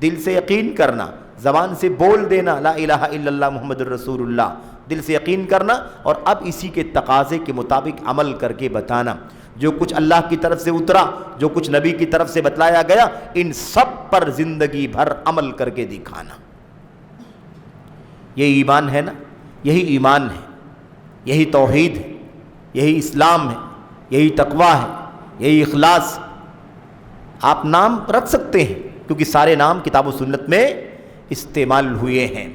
دل سے یقین کرنا، زبان سے بول دینا لا الہ الا اللہ محمد الرسول اللہ، دل سے یقین کرنا، اور اب اسی کے تقاضے کے مطابق عمل کر کے بتانا۔ جو کچھ اللہ کی طرف سے اترا، جو کچھ نبی کی طرف سے بتلایا گیا، ان سب پر زندگی بھر عمل کر کے دکھانا۔ یہ ایمان ہے نا، یہی ایمان ہے، یہی توحید ہے، یہی اسلام ہے، یہی تقویٰ ہے، یہی اخلاص۔ آپ نام رکھ سکتے ہیں کیونکہ سارے نام کتاب و سنت میں استعمال ہوئے ہیں۔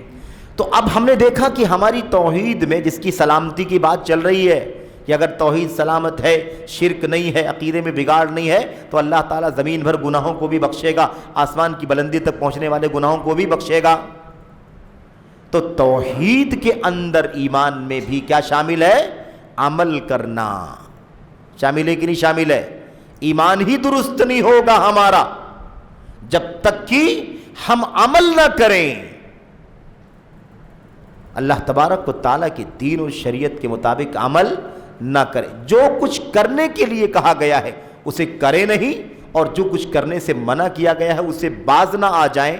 تو اب ہم نے دیکھا کہ ہماری توحید میں جس کی سلامتی کی بات چل رہی ہے کہ اگر توحید سلامت ہے، شرک نہیں ہے، عقیدے میں بگاڑ نہیں ہے، تو اللہ تعالیٰ زمین بھر گناہوں کو بھی بخشے گا، آسمان کی بلندی تک پہنچنے والے گناہوں کو بھی بخشے گا۔ تو توحید کے اندر ایمان میں بھی کیا شامل ہے؟ عمل کرنا شامل ہے کہ نہیں شامل ہے؟ ایمان ہی درست نہیں ہوگا ہمارا جب تک کہ ہم عمل نہ کریں، اللہ تبارک و تعالیٰ کی دین و شریعت کے مطابق عمل نہ کریں۔ جو کچھ کرنے کے لیے کہا گیا ہے اسے کریں نہیں، اور جو کچھ کرنے سے منع کیا گیا ہے اسے باز نہ آ جائیں،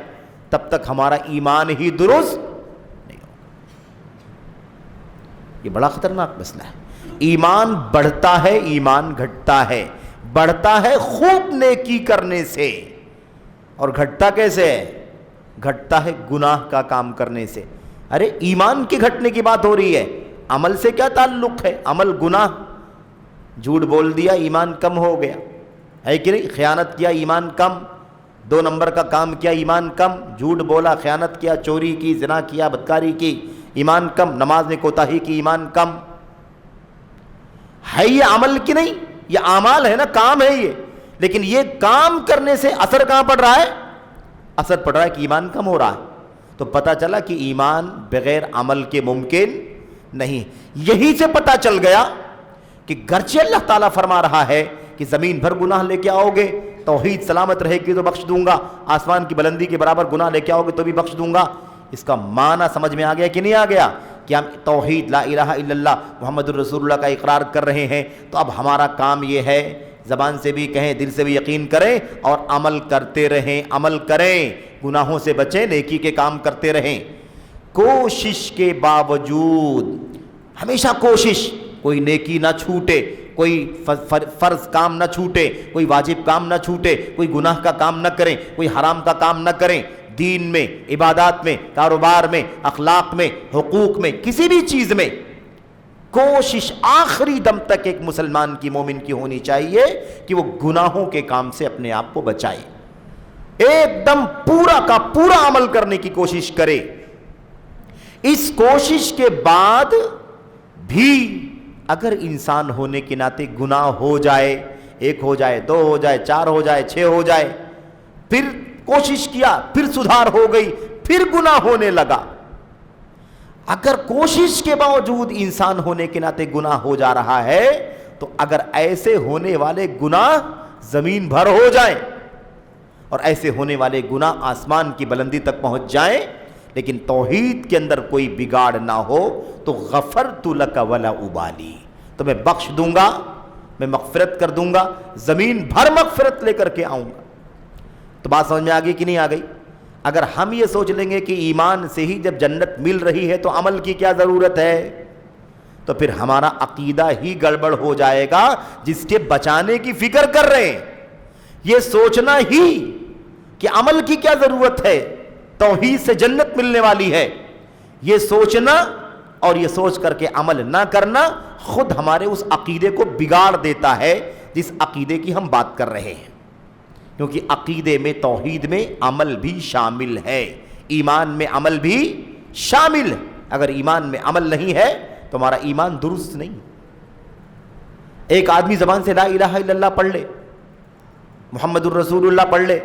تب تک ہمارا ایمان ہی درست نہیں ہوگا۔ یہ بڑا خطرناک مسئلہ ہے۔ ایمان بڑھتا ہے، ایمان گھٹتا ہے۔ بڑھتا ہے خوب نیکی کرنے سے، اور گھٹتا کیسے ہے؟ گھٹتا ہے گناہ کا کام کرنے سے۔ ارے ایمان کے گھٹنے کی بات ہو رہی ہے، عمل سے کیا تعلق ہے؟ عمل گناہ، جھوٹ بول دیا ایمان کم ہو گیا، ہے کہ نہیں؟ خیانت کیا ایمان کم، 2 نمبر کا کام کیا ایمان کم، جھوٹ بولا، خیانت کیا، چوری کی، زنا کیا، بدکاری کی، ایمان کم، نماز میں کوتاہی کی، ایمان کم۔ ہے یہ عمل کی نہیں؟ یہ اعمال ہے نا، کام ہے یہ، لیکن یہ کام کرنے سے اثر کہاں پڑ رہا ہے؟ اثر پڑ رہا ہے کہ ایمان کم ہو رہا ہے۔ تو پتہ چلا کہ ایمان بغیر عمل کے ممکن نہیں۔ یہی سے پتہ چل گیا کہ گرچہ اللہ تعالیٰ فرما رہا ہے کہ زمین بھر گناہ لے کے آؤ گے، توحید سلامت رہے گی تو بخش دوں گا، آسمان کی بلندی کے برابر گناہ لے کے آؤ گے تو بھی بخش دوں گا، اس کا معنی سمجھ میں آ گیا کہ نہیں آ گیا؟ کہ ہم توحید لا الہ الا اللہ محمد الرسول اللہ کا اقرار کر رہے ہیں، تو اب ہمارا کام یہ ہے زبان سے بھی کہیں، دل سے بھی یقین کریں اور عمل کرتے رہیں، عمل کریں، گناہوں سے بچیں، نیکی کے کام کرتے رہیں۔ کوشش کے باوجود، ہمیشہ کوشش، کوئی نیکی نہ چھوٹے، کوئی فرض کام نہ چھوٹے، کوئی واجب کام نہ چھوٹے، کوئی گناہ کا کام نہ کریں، کوئی حرام کا کام نہ کریں، دین میں، عبادات میں، کاروبار میں، اخلاق میں، حقوق میں، کسی بھی چیز میں کوشش آخری دم تک ایک مسلمان کی، مومن کی ہونی چاہیے کہ وہ گناہوں کے کام سے اپنے آپ کو بچائے، ایک دم پورا کا پورا عمل کرنے کی کوشش کرے۔ اس کوشش کے بعد بھی اگر انسان ہونے کے ناطے گناہ ہو جائے، 1 ہو جائے، 2 ہو جائے، 4 ہو جائے، 6 ہو جائے، پھر کوشش کیا، پھر سدھار ہو گئی، پھر گناہ ہونے لگا، اگر کوشش کے باوجود انسان ہونے کے ناطے گناہ ہو جا رہا ہے، تو اگر ایسے ہونے والے گناہ زمین بھر ہو جائیں اور ایسے ہونے والے گناہ آسمان کی بلندی تک پہنچ جائیں لیکن توحید کے اندر کوئی بگاڑ نہ ہو تو غفرت لک ولا ابالی، تو میں بخش دوں گا، میں مغفرت کر دوں گا، زمین بھر مغفرت لے کر کے آؤں گا۔ تو بات سمجھ میں آ گئی کہ نہیں آ گئی؟ اگر ہم یہ سوچ لیں گے کہ ایمان سے ہی جب جنت مل رہی ہے تو عمل کی کیا ضرورت ہے، تو پھر ہمارا عقیدہ ہی گڑبڑ ہو جائے گا جس کے بچانے کی فکر کر رہے ہیں۔ یہ سوچنا ہی کہ عمل کی کیا ضرورت ہے، توحید سے جنت ملنے والی ہے، یہ سوچنا اور یہ سوچ کر کے عمل نہ کرنا خود ہمارے اس عقیدے کو بگاڑ دیتا ہے جس عقیدے کی ہم بات کر رہے ہیں، کیونکہ عقیدے میں توحید میں عمل بھی شامل ہے، ایمان میں عمل بھی شامل ہے۔ اگر ایمان میں عمل نہیں ہے تو ہمارا ایمان درست نہیں۔ ایک آدمی زبان سے لا الہ الا اللہ پڑھ لے، محمد الرسول اللہ پڑھ لے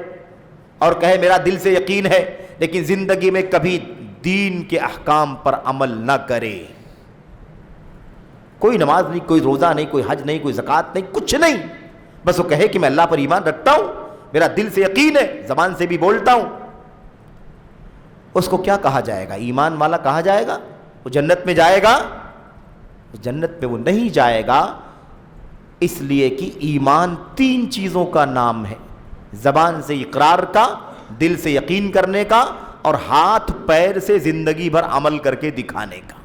اور کہے میرا دل سے یقین ہے، لیکن زندگی میں کبھی دین کے احکام پر عمل نہ کرے، کوئی نماز نہیں، کوئی روزہ نہیں، کوئی حج نہیں، کوئی زکوٰۃ نہیں، کچھ نہیں، بس وہ کہے کہ میں اللہ پر ایمان رکھتا ہوں، میرا دل سے یقین ہے، زبان سے بھی بولتا ہوں، اس کو کیا کہا جائے گا؟ ایمان والا کہا جائے گا؟ وہ جنت میں جائے گا؟ جنت میں وہ نہیں جائے گا، اس لیے کہ ایمان 3 چیزوں کا نام ہے، زبان سے اقرار کا، دل سے یقین کرنے کا اور ہاتھ پیر سے زندگی بھر عمل کر کے دکھانے کا۔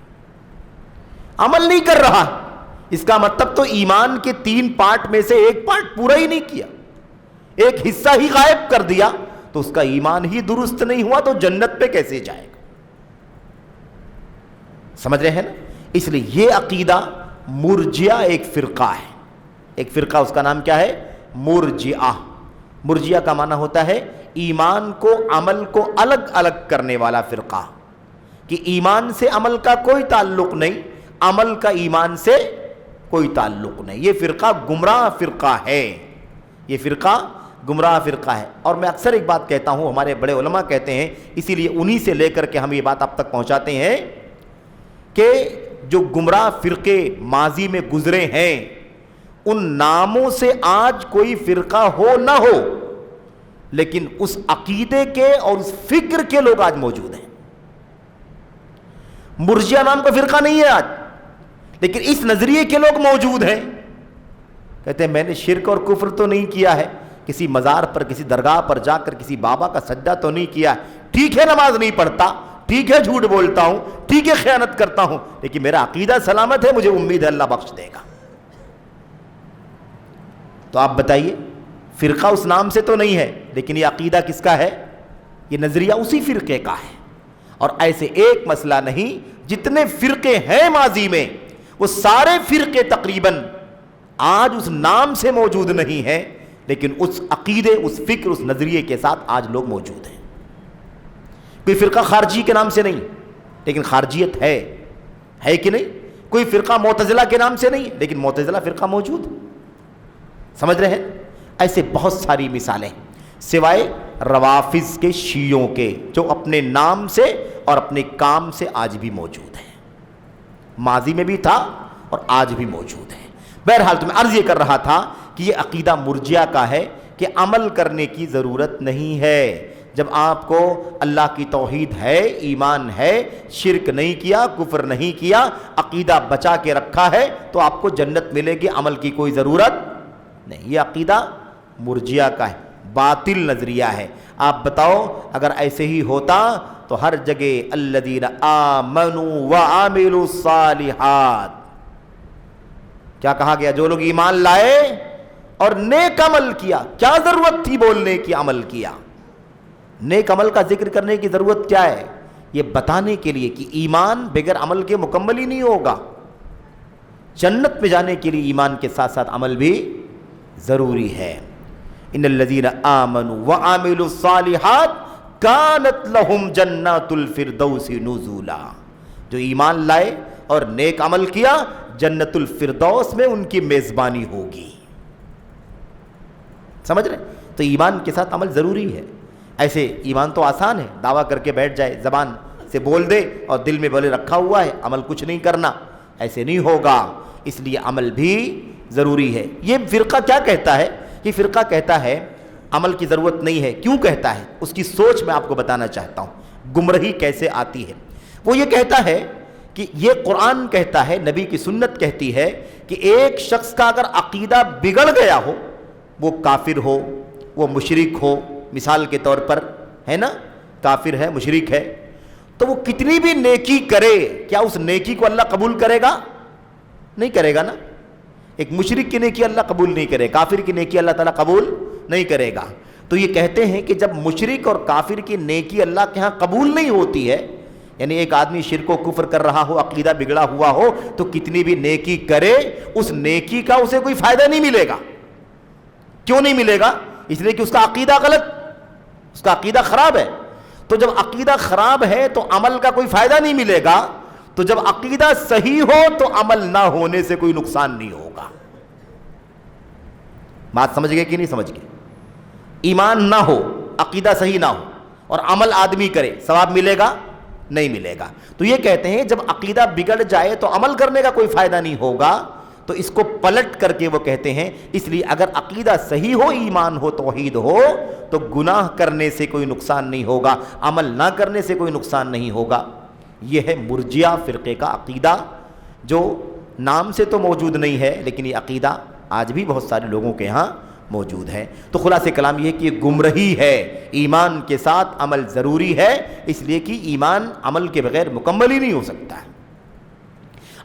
عمل نہیں کر رہا، اس کا مطلب تو ایمان کے 3 پارٹ میں سے ایک پارٹ پورا ہی نہیں کیا، ایک حصہ ہی غائب کر دیا، تو اس کا ایمان ہی درست نہیں ہوا، تو جنت پہ کیسے جائے گا؟ سمجھ رہے ہیں نا؟ اس لیے یہ عقیدہ مرجئہ ایک فرقہ ہے، ایک فرقہ، اس کا نام کیا ہے؟ مرجئہ۔ مرجئہ کا معنی ہوتا ہے ایمان کو عمل کو الگ الگ کرنے والا فرقہ، کہ ایمان سے عمل کا کوئی تعلق نہیں، عمل کا ایمان سے کوئی تعلق نہیں۔ یہ فرقہ گمراہ فرقہ ہے، یہ فرقہ گمراہ فرقہ ہے۔ اور میں اکثر ایک بات کہتا ہوں، ہمارے بڑے علماء کہتے ہیں، اسی لیے انہی سے لے کر کے ہم یہ بات اب تک پہنچاتے ہیں کہ جو گمراہ فرقے ماضی میں گزرے ہیں ان ناموں سے آج کوئی فرقہ ہو نہ ہو، لیکن اس عقیدے کے اور اس فکر کے لوگ آج موجود ہیں۔ مرجئہ نام کا فرقہ نہیں ہے آج، لیکن اس نظریے کے لوگ موجود ہیں، کہتے ہیں میں نے شرک اور کفر تو نہیں کیا ہے، کسی مزار پر کسی درگاہ پر جا کر کسی بابا کا سجدہ تو نہیں کیا، ٹھیک ہے نماز نہیں پڑھتا، ٹھیک ہے جھوٹ بولتا ہوں، ٹھیک ہے خیانت کرتا ہوں، لیکن میرا عقیدہ سلامت ہے، مجھے امید ہے اللہ بخش دے گا۔ تو آپ بتائیے، فرقہ اس نام سے تو نہیں ہے، لیکن یہ عقیدہ کس کا ہے؟ یہ نظریہ اسی فرقے کا ہے۔ اور ایسے ایک مسئلہ نہیں، جتنے فرقے ہیں ماضی میں وہ سارے فرقے تقریباً آج اس نام سے موجود نہیں ہیں، لیکن اس عقیدے، اس فکر، اس نظریے کے ساتھ آج لوگ موجود ہیں۔ کوئی فرقہ خارجی کے نام سے نہیں، لیکن خارجیت ہے کہ نہیں؟ کوئی فرقہ معتزلہ کے نام سے نہیں، لیکن معتزلہ فرقہ موجود، سمجھ رہے ہیں؟ ایسے بہت ساری مثالیں سوائے روافض کے، شیعوں کے، جو اپنے نام سے اور اپنے کام سے آج بھی موجود ہیں، ماضی میں بھی تھا اور آج بھی موجود ہے۔ بہرحال تو میں عرض یہ کر رہا تھا کہ یہ عقیدہ مرجئہ کا ہے کہ عمل کرنے کی ضرورت نہیں ہے۔ جب آپ کو اللہ کی توحید ہے، ایمان ہے، شرک نہیں کیا، کفر نہیں کیا، عقیدہ بچا کے رکھا ہے، تو آپ کو جنت ملے گی، عمل کی کوئی ضرورت نہیں۔ یہ عقیدہ مرجئہ کا ہے، باطل نظریہ ہے۔ آپ بتاؤ اگر ایسے ہی ہوتا تو ہر جگہ الذین آمنوا وعملوا الصالحات، کیا کہا گیا؟ جو لوگ ایمان لائے اور نیک عمل کیا۔ کیا ضرورت تھی بولنے کی عمل کیا؟ نیک عمل کا ذکر کرنے کی ضرورت کیا ہے؟ یہ بتانے کے لیے کہ ایمان بغیر عمل کے مکمل ہی نہیں ہوگا۔ جنت میں جانے کے لیے ایمان کے ساتھ ساتھ عمل بھی ضروری ہے۔ ان الذین آمنوا وعملوا الصالحات کانت لہم جنات الفردوس نزولا، جو ایمان لائے اور نیک عمل کیا، جنت الفردوس میں ان کی میزبانی ہوگی۔ سمجھ رہے؟ تو ایمان کے ساتھ عمل ضروری ہے۔ ایسے ایمان تو آسان ہے، دعویٰ کر کے بیٹھ جائے، زبان سے بول دے اور دل میں بولے رکھا ہوا ہے، عمل کچھ نہیں کرنا، ایسے نہیں ہوگا۔ اس لیے عمل بھی ضروری ہے۔ یہ فرقہ کیا کہتا ہے؟ یہ فرقہ کہتا ہے عمل کی ضرورت نہیں ہے۔ کیوں کہتا ہے؟ اس کی سوچ میں آپ کو بتانا چاہتا ہوں، گمراہی کیسے آتی ہے۔ وہ یہ کہتا ہے کہ یہ قرآن کہتا ہے، نبی کی سنت کہتی ہے کہ ایک شخص کا اگر عقیدہ بگڑ گیا ہو، وہ کافر ہو، وہ مشرک ہو، مثال کے طور پر ہے نا، کافر ہے، مشرک ہے، تو وہ کتنی بھی نیکی کرے، کیا اس نیکی کو اللہ قبول کرے گا؟ نہیں کرے گا نا۔ ایک مشرک کی نیکی اللہ قبول نہیں کرے، کافر کی نیکی اللہ تعالیٰ قبول نہیں کرے گا۔ تو یہ کہتے ہیں کہ جب مشرک اور کافر کی نیکی اللہ کے ہاں قبول نہیں ہوتی ہے، یعنی ایک آدمی شرک و کفر کر رہا ہو، عقیدہ بگڑا ہوا ہو، تو کتنی بھی نیکی کرے اس نیکی کا اسے کوئی فائدہ نہیں ملے گا۔ کیوں نہیں ملے گا؟ اس لیے کہ اس کا عقیدہ غلط، اس کا عقیدہ خراب ہے۔ تو جب عقیدہ خراب ہے تو عمل کا کوئی فائدہ نہیں ملے گا، تو جب عقیدہ صحیح ہو تو عمل نہ ہونے سے کوئی نقصان نہیں ہوگا۔ بات سمجھ گئے کہ نہیں سمجھ گئے؟ ایمان نہ ہو، عقیدہ صحیح نہ ہو اور عمل آدمی کرے، ثواب ملے گا؟ نہیں ملے گا۔ تو یہ کہتے ہیں جب عقیدہ بگڑ جائے تو عمل کرنے کا کوئی فائدہ نہیں ہوگا۔ تو اس کو پلٹ کر کے وہ کہتے ہیں اس لیے اگر عقیدہ صحیح ہو، ایمان ہو، توحید ہو، تو گناہ کرنے سے کوئی نقصان نہیں ہوگا، عمل نہ کرنے سے کوئی نقصان نہیں ہوگا۔ یہ ہے مرجیہ فرقے کا عقیدہ، جو نام سے تو موجود نہیں ہے لیکن یہ عقیدہ آج بھی بہت سارے لوگوں کے ہاں موجود ہے۔ تو خلاصہ کلام یہ ہے کہ یہ گمراہی ہے، ایمان کے ساتھ عمل ضروری ہے، اس لیے کہ ایمان عمل کے بغیر مکمل ہی نہیں ہو سکتا ہے۔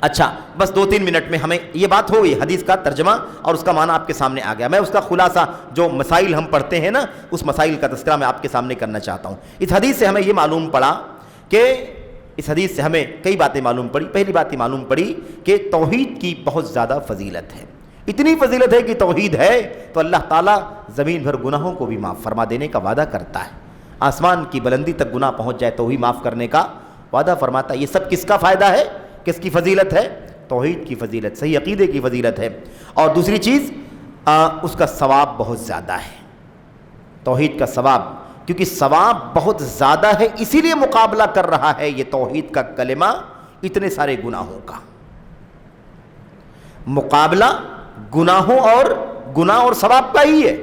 اچھا، بس 2-3 منٹ میں ہمیں یہ بات ہو گئی، حدیث کا ترجمہ اور اس کا معنی آپ کے سامنے آ گیا۔ میں اس کا خلاصہ، جو مسائل ہم پڑھتے ہیں نا، اس مسائل کا تذکرہ میں آپ کے سامنے کرنا چاہتا ہوں۔ اس حدیث سے ہمیں یہ معلوم پڑا کہ اس حدیث سے ہمیں کئی باتیں معلوم پڑی۔ پہلی بات یہ معلوم پڑی کہ توحید کی بہت زیادہ فضیلت ہے، اتنی فضیلت ہے کہ توحید ہے تو اللہ تعالیٰ زمین بھر گناہوں کو بھی معاف فرما دینے کا وعدہ کرتا ہے۔ آسمان کی بلندی تک گناہ پہنچ جائے تو ہی معاف کرنے کا وعدہ فرماتا ہے۔ یہ سب کس کا فائدہ ہے؟ کس کی فضیلت ہے؟ توحید کی فضیلت، صحیح عقیدے کی فضیلت ہے۔ اور دوسری چیز، اس کا ثواب بہت زیادہ ہے، توحید کا ثواب، کیونکہ ثواب بہت زیادہ ہے، اسی لیے مقابلہ کر رہا ہے یہ توحید کا کلمہ اتنے سارے گناہوں کا۔ مقابلہ گناہوں اور گناہ اور ثواب کا ہی ہے،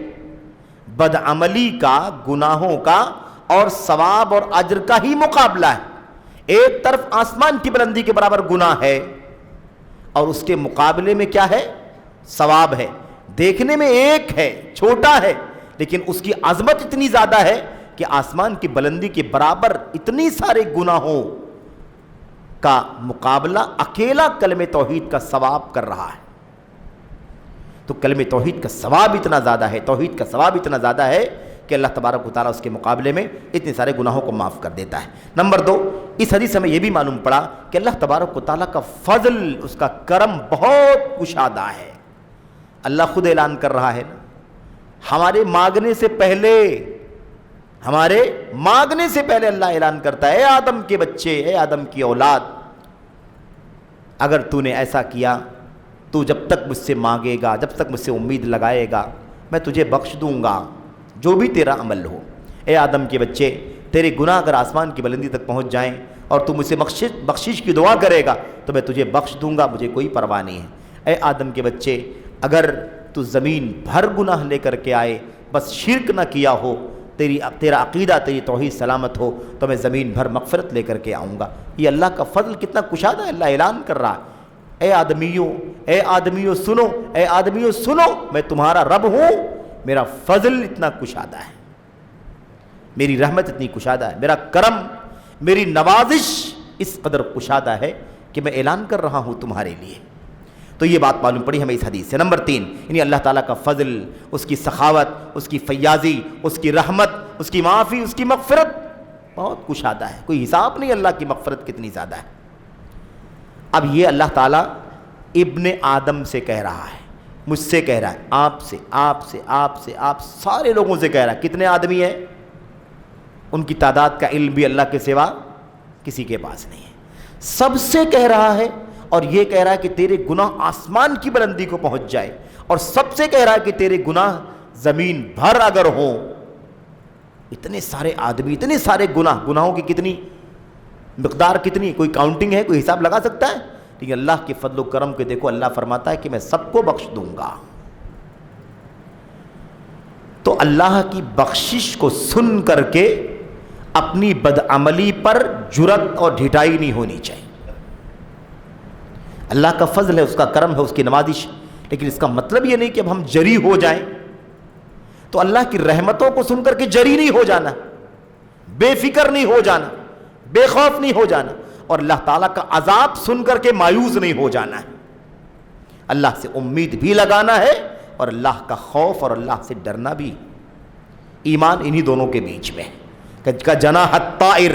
بدعملی کا، گناہوں کا اور ثواب اور اجر کا ہی مقابلہ ہے۔ ایک طرف آسمان کی بلندی کے برابر گناہ ہے اور اس کے مقابلے میں کیا ہے؟ ثواب ہے۔ دیکھنے میں ایک ہے، چھوٹا ہے، لیکن اس کی عظمت اتنی زیادہ ہے کہ آسمان کی بلندی کے برابر اتنی سارے گناہوں کا مقابلہ اکیلا کلمہ توحید کا ثواب کر رہا ہے۔ تو کلمہ توحید کا ثواب اتنا زیادہ ہے، توحید کا ثواب اتنا زیادہ ہے کہ اللہ تبارک و تعالیٰ اس کے مقابلے میں اتنے سارے گناہوں کو معاف کر دیتا ہے۔ نمبر 2، اس حدیث سے ہمیں یہ بھی معلوم پڑا کہ اللہ تبارک و تعالیٰ کا فضل، اس کا کرم بہت کشادہ ہے۔ اللہ خود اعلان کر رہا ہے نا، ہمارے مانگنے سے پہلے اللہ اعلان کرتا ہے، اے آدم کے بچے، اے آدم کی اولاد، اگر تو نے ایسا کیا تو جب تک مجھ سے مانگے گا، جب تک مجھ سے امید لگائے گا، میں تجھے بخش دوں گا جو بھی تیرا عمل ہو۔ اے آدم کے بچے، تیرے گناہ اگر آسمان کی بلندی تک پہنچ جائیں اور تو مجھ سے بخشش کی دعا کرے گا تو میں تجھے بخش دوں گا، مجھے کوئی پرواہ نہیں ہے۔ اے آدم کے بچے، اگر تو زمین بھر گناہ لے کر کے آئے، بس شرک نہ کیا ہو، تیرا عقیدہ، تیری توحید سلامت ہو، تو میں زمین بھر مغفرت لے کر کے آؤں گا۔ یہ اللہ کا فضل کتنا کشادہ ہے، اللہ اعلان کر رہا ہے، اے آدمیوں سنو، اے آدمیوں سنو، میں تمہارا رب ہوں، میرا فضل اتنا کشادہ ہے، میری رحمت اتنی کشادہ ہے، میرا کرم، میری نوازش اس قدر کشادہ ہے کہ میں اعلان کر رہا ہوں تمہارے لیے۔ تو یہ بات معلوم پڑی ہمیں اس حدیث سے۔ نمبر 3، یعنی اللہ تعالیٰ کا فضل، اس کی سخاوت، اس کی فیاضی، اس کی رحمت، اس کی معافی، اس کی مغفرت بہت کشادہ ہے، کوئی حساب نہیں اللہ کی مغفرت کتنی زیادہ ہے۔ اب یہ اللہ تعالیٰ ابن آدم سے کہہ رہا ہے، مجھ سے کہہ رہا ہے، آپ سارے لوگوں سے کہہ رہا ہے۔ کتنے آدمی ہیں؟ ان کی تعداد کا علم بھی اللہ کے سوا کسی کے پاس نہیں ہے۔ سب سے کہہ رہا ہے اور یہ کہہ رہا ہے کہ تیرے گناہ آسمان کی بلندی کو پہنچ جائے، اور سب سے کہہ رہا ہے کہ تیرے گناہ زمین بھر اگر ہوں۔ اتنے سارے آدمی، اتنے سارے گناہوں کی کتنی مقدار، کتنی کوئی کاؤنٹنگ ہے، کوئی حساب لگا سکتا ہے؟ لیکن اللہ کے فضل و کرم کے دیکھو اللہ فرماتا ہے کہ میں سب کو بخش دوں گا. تو اللہ کی بخشش کو سن کر کے اپنی بدعملی پر جرأت اور ڈھٹائی نہیں ہونی چاہیے. اللہ کا فضل ہے، اس کا کرم ہے، اس کی نوازش، لیکن اس کا مطلب یہ نہیں کہ اب ہم جری ہو جائیں. تو اللہ کی رحمتوں کو سن کر کے جری نہیں ہو جانا، بے فکر نہیں ہو جانا، بے خوف نہیں ہو جانا، اور اللہ تعالیٰ کا عذاب سن کر کے مایوس نہیں ہو جانا ہے. اللہ سے امید بھی لگانا ہے اور اللہ کا خوف اور اللہ سے ڈرنا بھی. ایمان انہی دونوں کے بیچ میں کا جناح الطائر،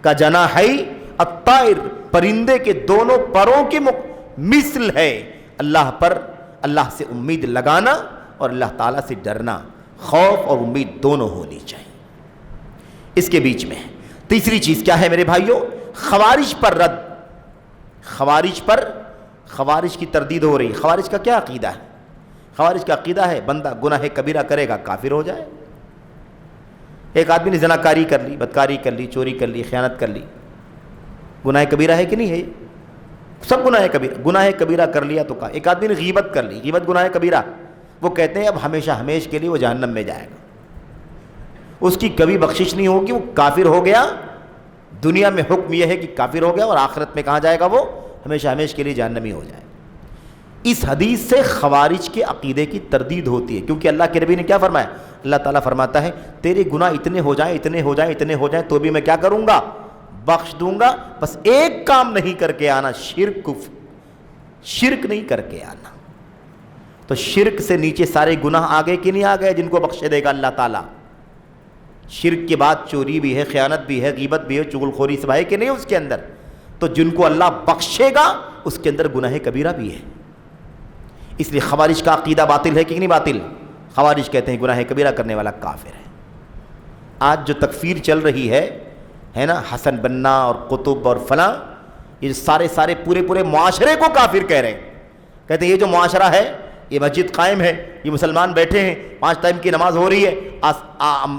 کا جناحی الطائر، پرندے کے دونوں پروں کے مثل ہے. اللہ پر اللہ سے امید لگانا اور اللہ تعالیٰ سے ڈرنا، خوف اور امید دونوں ہونی چاہیے. اس کے بیچ میں تیسری چیز کیا ہے میرے بھائیوں؟ خوارج پر رد. خوارج کی تردید ہو رہی. خوارج کا کیا عقیدہ ہے؟ خوارج کا عقیدہ ہے بندہ گناہ کبیرہ کرے گا کافر ہو جائے. ایک آدمی نے زناکاری کر لی، بدکاری کر لی، چوری کر لی، خیانت کر لی، گناہ کبیرہ ہے کہ نہیں ہے؟ سب گناہ کبیرہ. گناہ کبیرہ کر لیا تو ایک آدمی نے غیبت کر لی، غیبت گناہ کبیرہ. وہ کہتے ہیں اب ہمیشہ ہمیش کے لیے وہ جہنم میں جائے گا، اس کی کبھی بخشش نہیں ہوگی، وہ کافر ہو گیا. دنیا میں حکم یہ ہے کہ کافر ہو گیا، اور آخرت میں کہاں جائے گا؟ وہ ہمیشہ ہمیش کے لیے جہنمی ہو جائے. اس حدیث سے خوارج کے عقیدے کی تردید ہوتی ہے، کیونکہ اللہ کے نبی نے کیا فرمایا؟ اللہ تعالیٰ فرماتا ہے تیرے گناہ اتنے ہو جائیں تو بھی میں کیا کروں گا؟ بخش دوں گا. بس ایک کام نہیں کر کے آنا، شرک نہیں کر کے آنا. تو شرک سے نیچے سارے گناہ آگے کہ نہیں آ گئے جن کو بخش دے گا اللہ تعالیٰ؟ شرک کے بعد چوری بھی ہے، خیانت بھی ہے، غیبت بھی ہے، چغل خوری سب ہے کہ نہیں اس کے اندر؟ تو جن کو اللہ بخشے گا اس کے اندر گناہ کبیرہ بھی ہے. اس لیے خوارج کا عقیدہ باطل ہے کہ نہیں باطل؟ خوارج کہتے ہیں گناہ کبیرہ کرنے والا کافر ہے. آج جو تکفیر چل رہی ہے نا، حسن بنا اور قطب اور فلاں، یہ سارے پورے معاشرے کو کافر کہہ رہے ہیں. کہتے ہیں یہ جو معاشرہ ہے، یہ مسجد قائم ہے، یہ مسلمان بیٹھے ہیں، 5 ٹائم کی نماز ہو رہی ہے،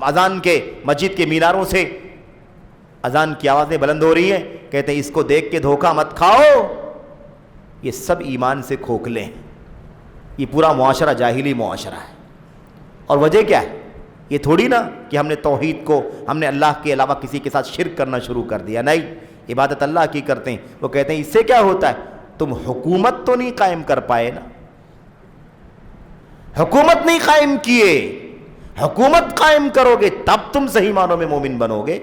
اذان کے مسجد کے میناروں سے اذان کی آوازیں بلند ہو رہی ہیں. کہتے ہیں اس کو دیکھ کے دھوکہ مت کھاؤ، یہ سب ایمان سے کھوکھلے ہیں. یہ پورا معاشرہ جاہلی معاشرہ ہے. اور وجہ کیا ہے؟ یہ تھوڑی نا کہ ہم نے توحید کو، ہم نے اللہ کے علاوہ کسی کے ساتھ شرک کرنا شروع کر دیا. نہیں، عبادت اللہ کی کرتے ہیں. وہ کہتے ہیں اس سے کیا ہوتا ہے؟ تم حکومت تو نہیں قائم کر پائے نا، حکومت نہیں قائم کیے. حکومت قائم کرو گے تب تم صحیح معنوں میں مومن بنو گے.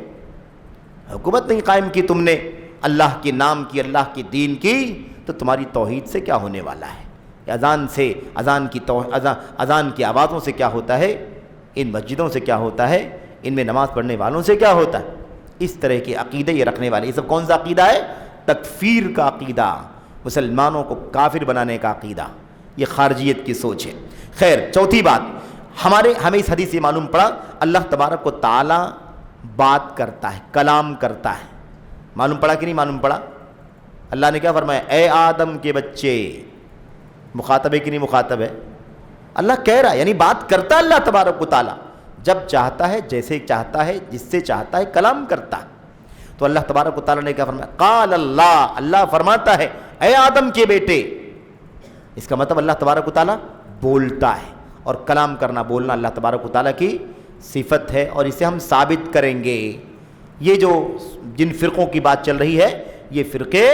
حکومت نہیں قائم کی تم نے، اللہ کے نام کی، اللہ کے دین کی، تو تمہاری توحید سے کیا ہونے والا ہے؟ اذان کی آوازوں سے کیا ہوتا ہے؟ ان مسجدوں سے کیا ہوتا ہے؟ ان میں نماز پڑھنے والوں سے کیا ہوتا ہے؟ اس طرح کے عقیدے یہ رکھنے والے، یہ سب کون سا عقیدہ ہے؟ تکفیر کا عقیدہ، مسلمانوں کو کافر بنانے کا عقیدہ. یہ خارجیت کی سوچ ہے. خیر، چوتھی بات ہمیں اس حدیث سے معلوم پڑا اللہ تبارک و تعالی بات کرتا ہے، کلام کرتا ہے. معلوم پڑا کہ نہیں معلوم پڑا؟ اللہ نے کیا فرمایا؟ اے آدم کے بچے. مخاطب ہے کہ نہیں مخاطب ہے؟ اللہ کہہ رہا ہے، یعنی بات کرتا ہے اللہ تبارک و تعالی. جب چاہتا ہے، جیسے چاہتا ہے، جس سے چاہتا ہے کلام کرتا ہے. تو اللہ تبارک و تعالی نے کیا فرمایا؟ قال اللہ، اللہ فرماتا ہے اے آدم کے بیٹے. اس کا مطلب اللہ تبارک و تعالی بولتا ہے، اور کلام کرنا، بولنا اللہ تبارک و تعالی کی صفت ہے، اور اسے ہم ثابت کریں گے. یہ جو جن فرقوں کی بات چل رہی ہے، یہ فرقے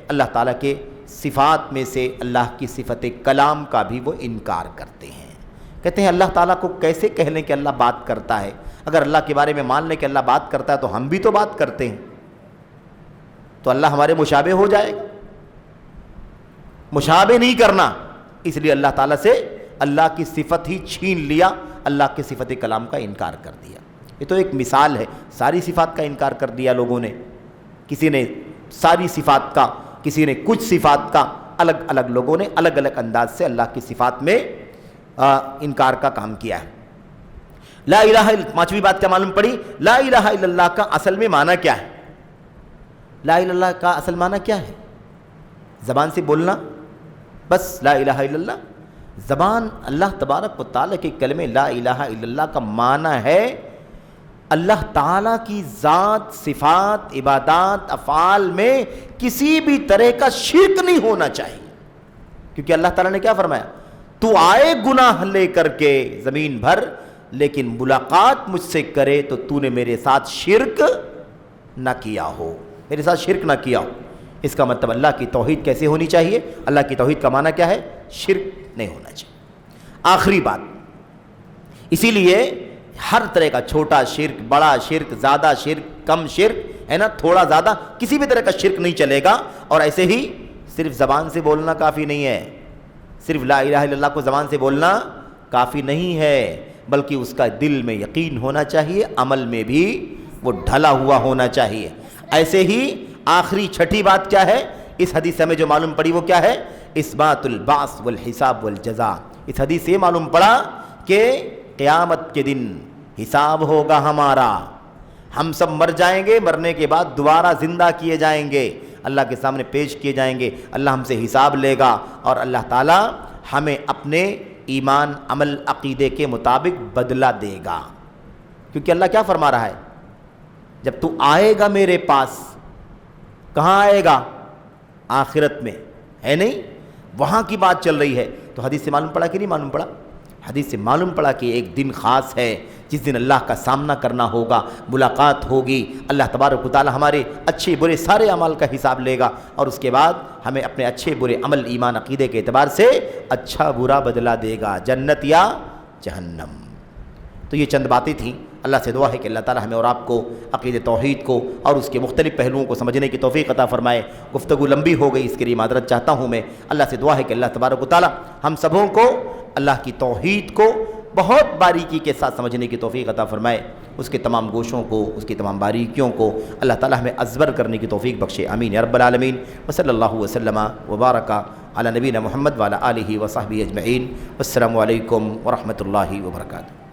اللہ تعالیٰ کے صفات میں سے اللہ کی صفت کلام کا بھی وہ انکار کرتے ہیں. کہتے ہیں اللہ تعالیٰ کو کیسے کہہ لیں کہ اللہ بات کرتا ہے؟ اگر اللہ کے بارے میں مان لیں کہ اللہ بات کرتا ہے تو ہم بھی تو بات کرتے ہیں، تو اللہ ہمارے مشابہ ہو جائے گا. مشابہ نہیں کرنا، اس لیے اللہ تعالیٰ سے اللہ کی صفت ہی چھین لیا، اللہ کی صفت کلام کا انکار کر دیا. یہ تو ایک مثال ہے. ساری صفات کا انکار کر دیا لوگوں نے. کسی نے ساری صفات کا، کسی نے کچھ صفات کا. الگ الگ لوگوں نے الگ الگ انداز سے اللہ کی صفات میں انکار کا کام کیا ہے. لا الہ الا، پانچویں بات کیا معلوم پڑی؟ لا الہ الا اللہ کا اصل میں معنی کیا ہے؟ لا الہ الا اللہ کا اصل معنی کیا ہے؟ زبان سے بولنا بس لا الہ الا اللہ. زبان اللہ تبارک و تعالیٰ کے کلمے لا الہ الا اللہ کا معنی ہے اللہ تعالیٰ کی ذات، صفات، عبادات، افعال میں کسی بھی طرح کا شرک نہیں ہونا چاہیے، کیونکہ اللہ تعالیٰ نے کیا فرمایا؟ تو آئے گناہ لے کر کے زمین بھر، لیکن ملاقات مجھ سے کرے تو تو نے میرے ساتھ شرک نہ کیا ہو، میرے ساتھ شرک نہ کیا ہو۔ اس کا مطلب اللہ کی توحید کیسے ہونی چاہیے؟ اللہ کی توحید کا معنی کیا ہے؟ شرک نہیں ہونا چاہیے۔ آخری بات، اسی لیے ہر طرح کا چھوٹا شرک، بڑا شرک، زیادہ شرک، کم شرک ہے نا، تھوڑا زیادہ، کسی بھی طرح کا شرک نہیں چلے گا۔ اور ایسے ہی صرف زبان سے بولنا کافی نہیں ہے، صرف لا الہ الا اللہ کو زبان سے بولنا کافی نہیں ہے، بلکہ اس کا دل میں یقین ہونا چاہیے، عمل میں بھی وہ ڈھلا ہوا ہونا چاہیے۔ ایسے ہی آخری چھٹی بات کیا ہے اس حدیث سے ہمیں جو معلوم پڑی وہ کیا ہے؟ اثبات البعث والحساب والجزاء۔ اس حدیث سے یہ معلوم پڑا کہ قیامت کے دن حساب ہوگا ہمارا، ہم سب مر جائیں گے، مرنے کے بعد دوبارہ زندہ کیے جائیں گے، اللہ کے سامنے پیش کیے جائیں گے، اللہ ہم سے حساب لے گا، اور اللہ تعالیٰ ہمیں اپنے ایمان، عمل، عقیدے کے مطابق بدلہ دے گا۔ کیونکہ اللہ کیا فرما رہا ہے؟ جب تو آئے گا میرے پاس، کہاں آئے گا؟ آخرت میں، ہے نہیں؟ وہاں کی بات چل رہی ہے۔ تو حدیث سے معلوم پڑا کہ نہیں معلوم پڑا؟ حدیث سے معلوم پڑا کہ ایک دن خاص ہے جس دن اللہ کا سامنا کرنا ہوگا، ملاقات ہوگی، اللہ تبارک و تعالی ہمارے اچھے برے سارے اعمال کا حساب لے گا، اور اس کے بعد ہمیں اپنے اچھے برے عمل، ایمان، عقیدے کے اعتبار سے اچھا برا بدلہ دے گا، جنت یا جہنم۔ تو یہ چند باتیں تھیں۔ اللہ سے دعا ہے کہ اللہ تعالی ہمیں اور آپ کو عقیدہ توحید کو اور اس کے مختلف پہلوؤں کو سمجھنے کی توفیق عطا فرمائے۔ گفتگو لمبی ہو گئی، اس کے لیے معذرت چاہتا ہوں میں۔ اللہ سے دعا ہے کہ اللہ تبارک و تعالی ہم سبوں کو اللہ کی توحید کو بہت باریکی کے ساتھ سمجھنے کی توفیق عطا فرمائے، اس کے تمام گوشوں کو، اس کی تمام باریکیوں کو اللہ تعالی ہمیں ازبر کرنے کی توفیق بخشے، آمین یا رب العالمین۔ وصلی اللہ وسلم وبارک علی نبینا محمد وعلی آلہ وصحبہ اجمعین۔ والسلام علیکم ورحمۃ اللہ وبرکاتہ۔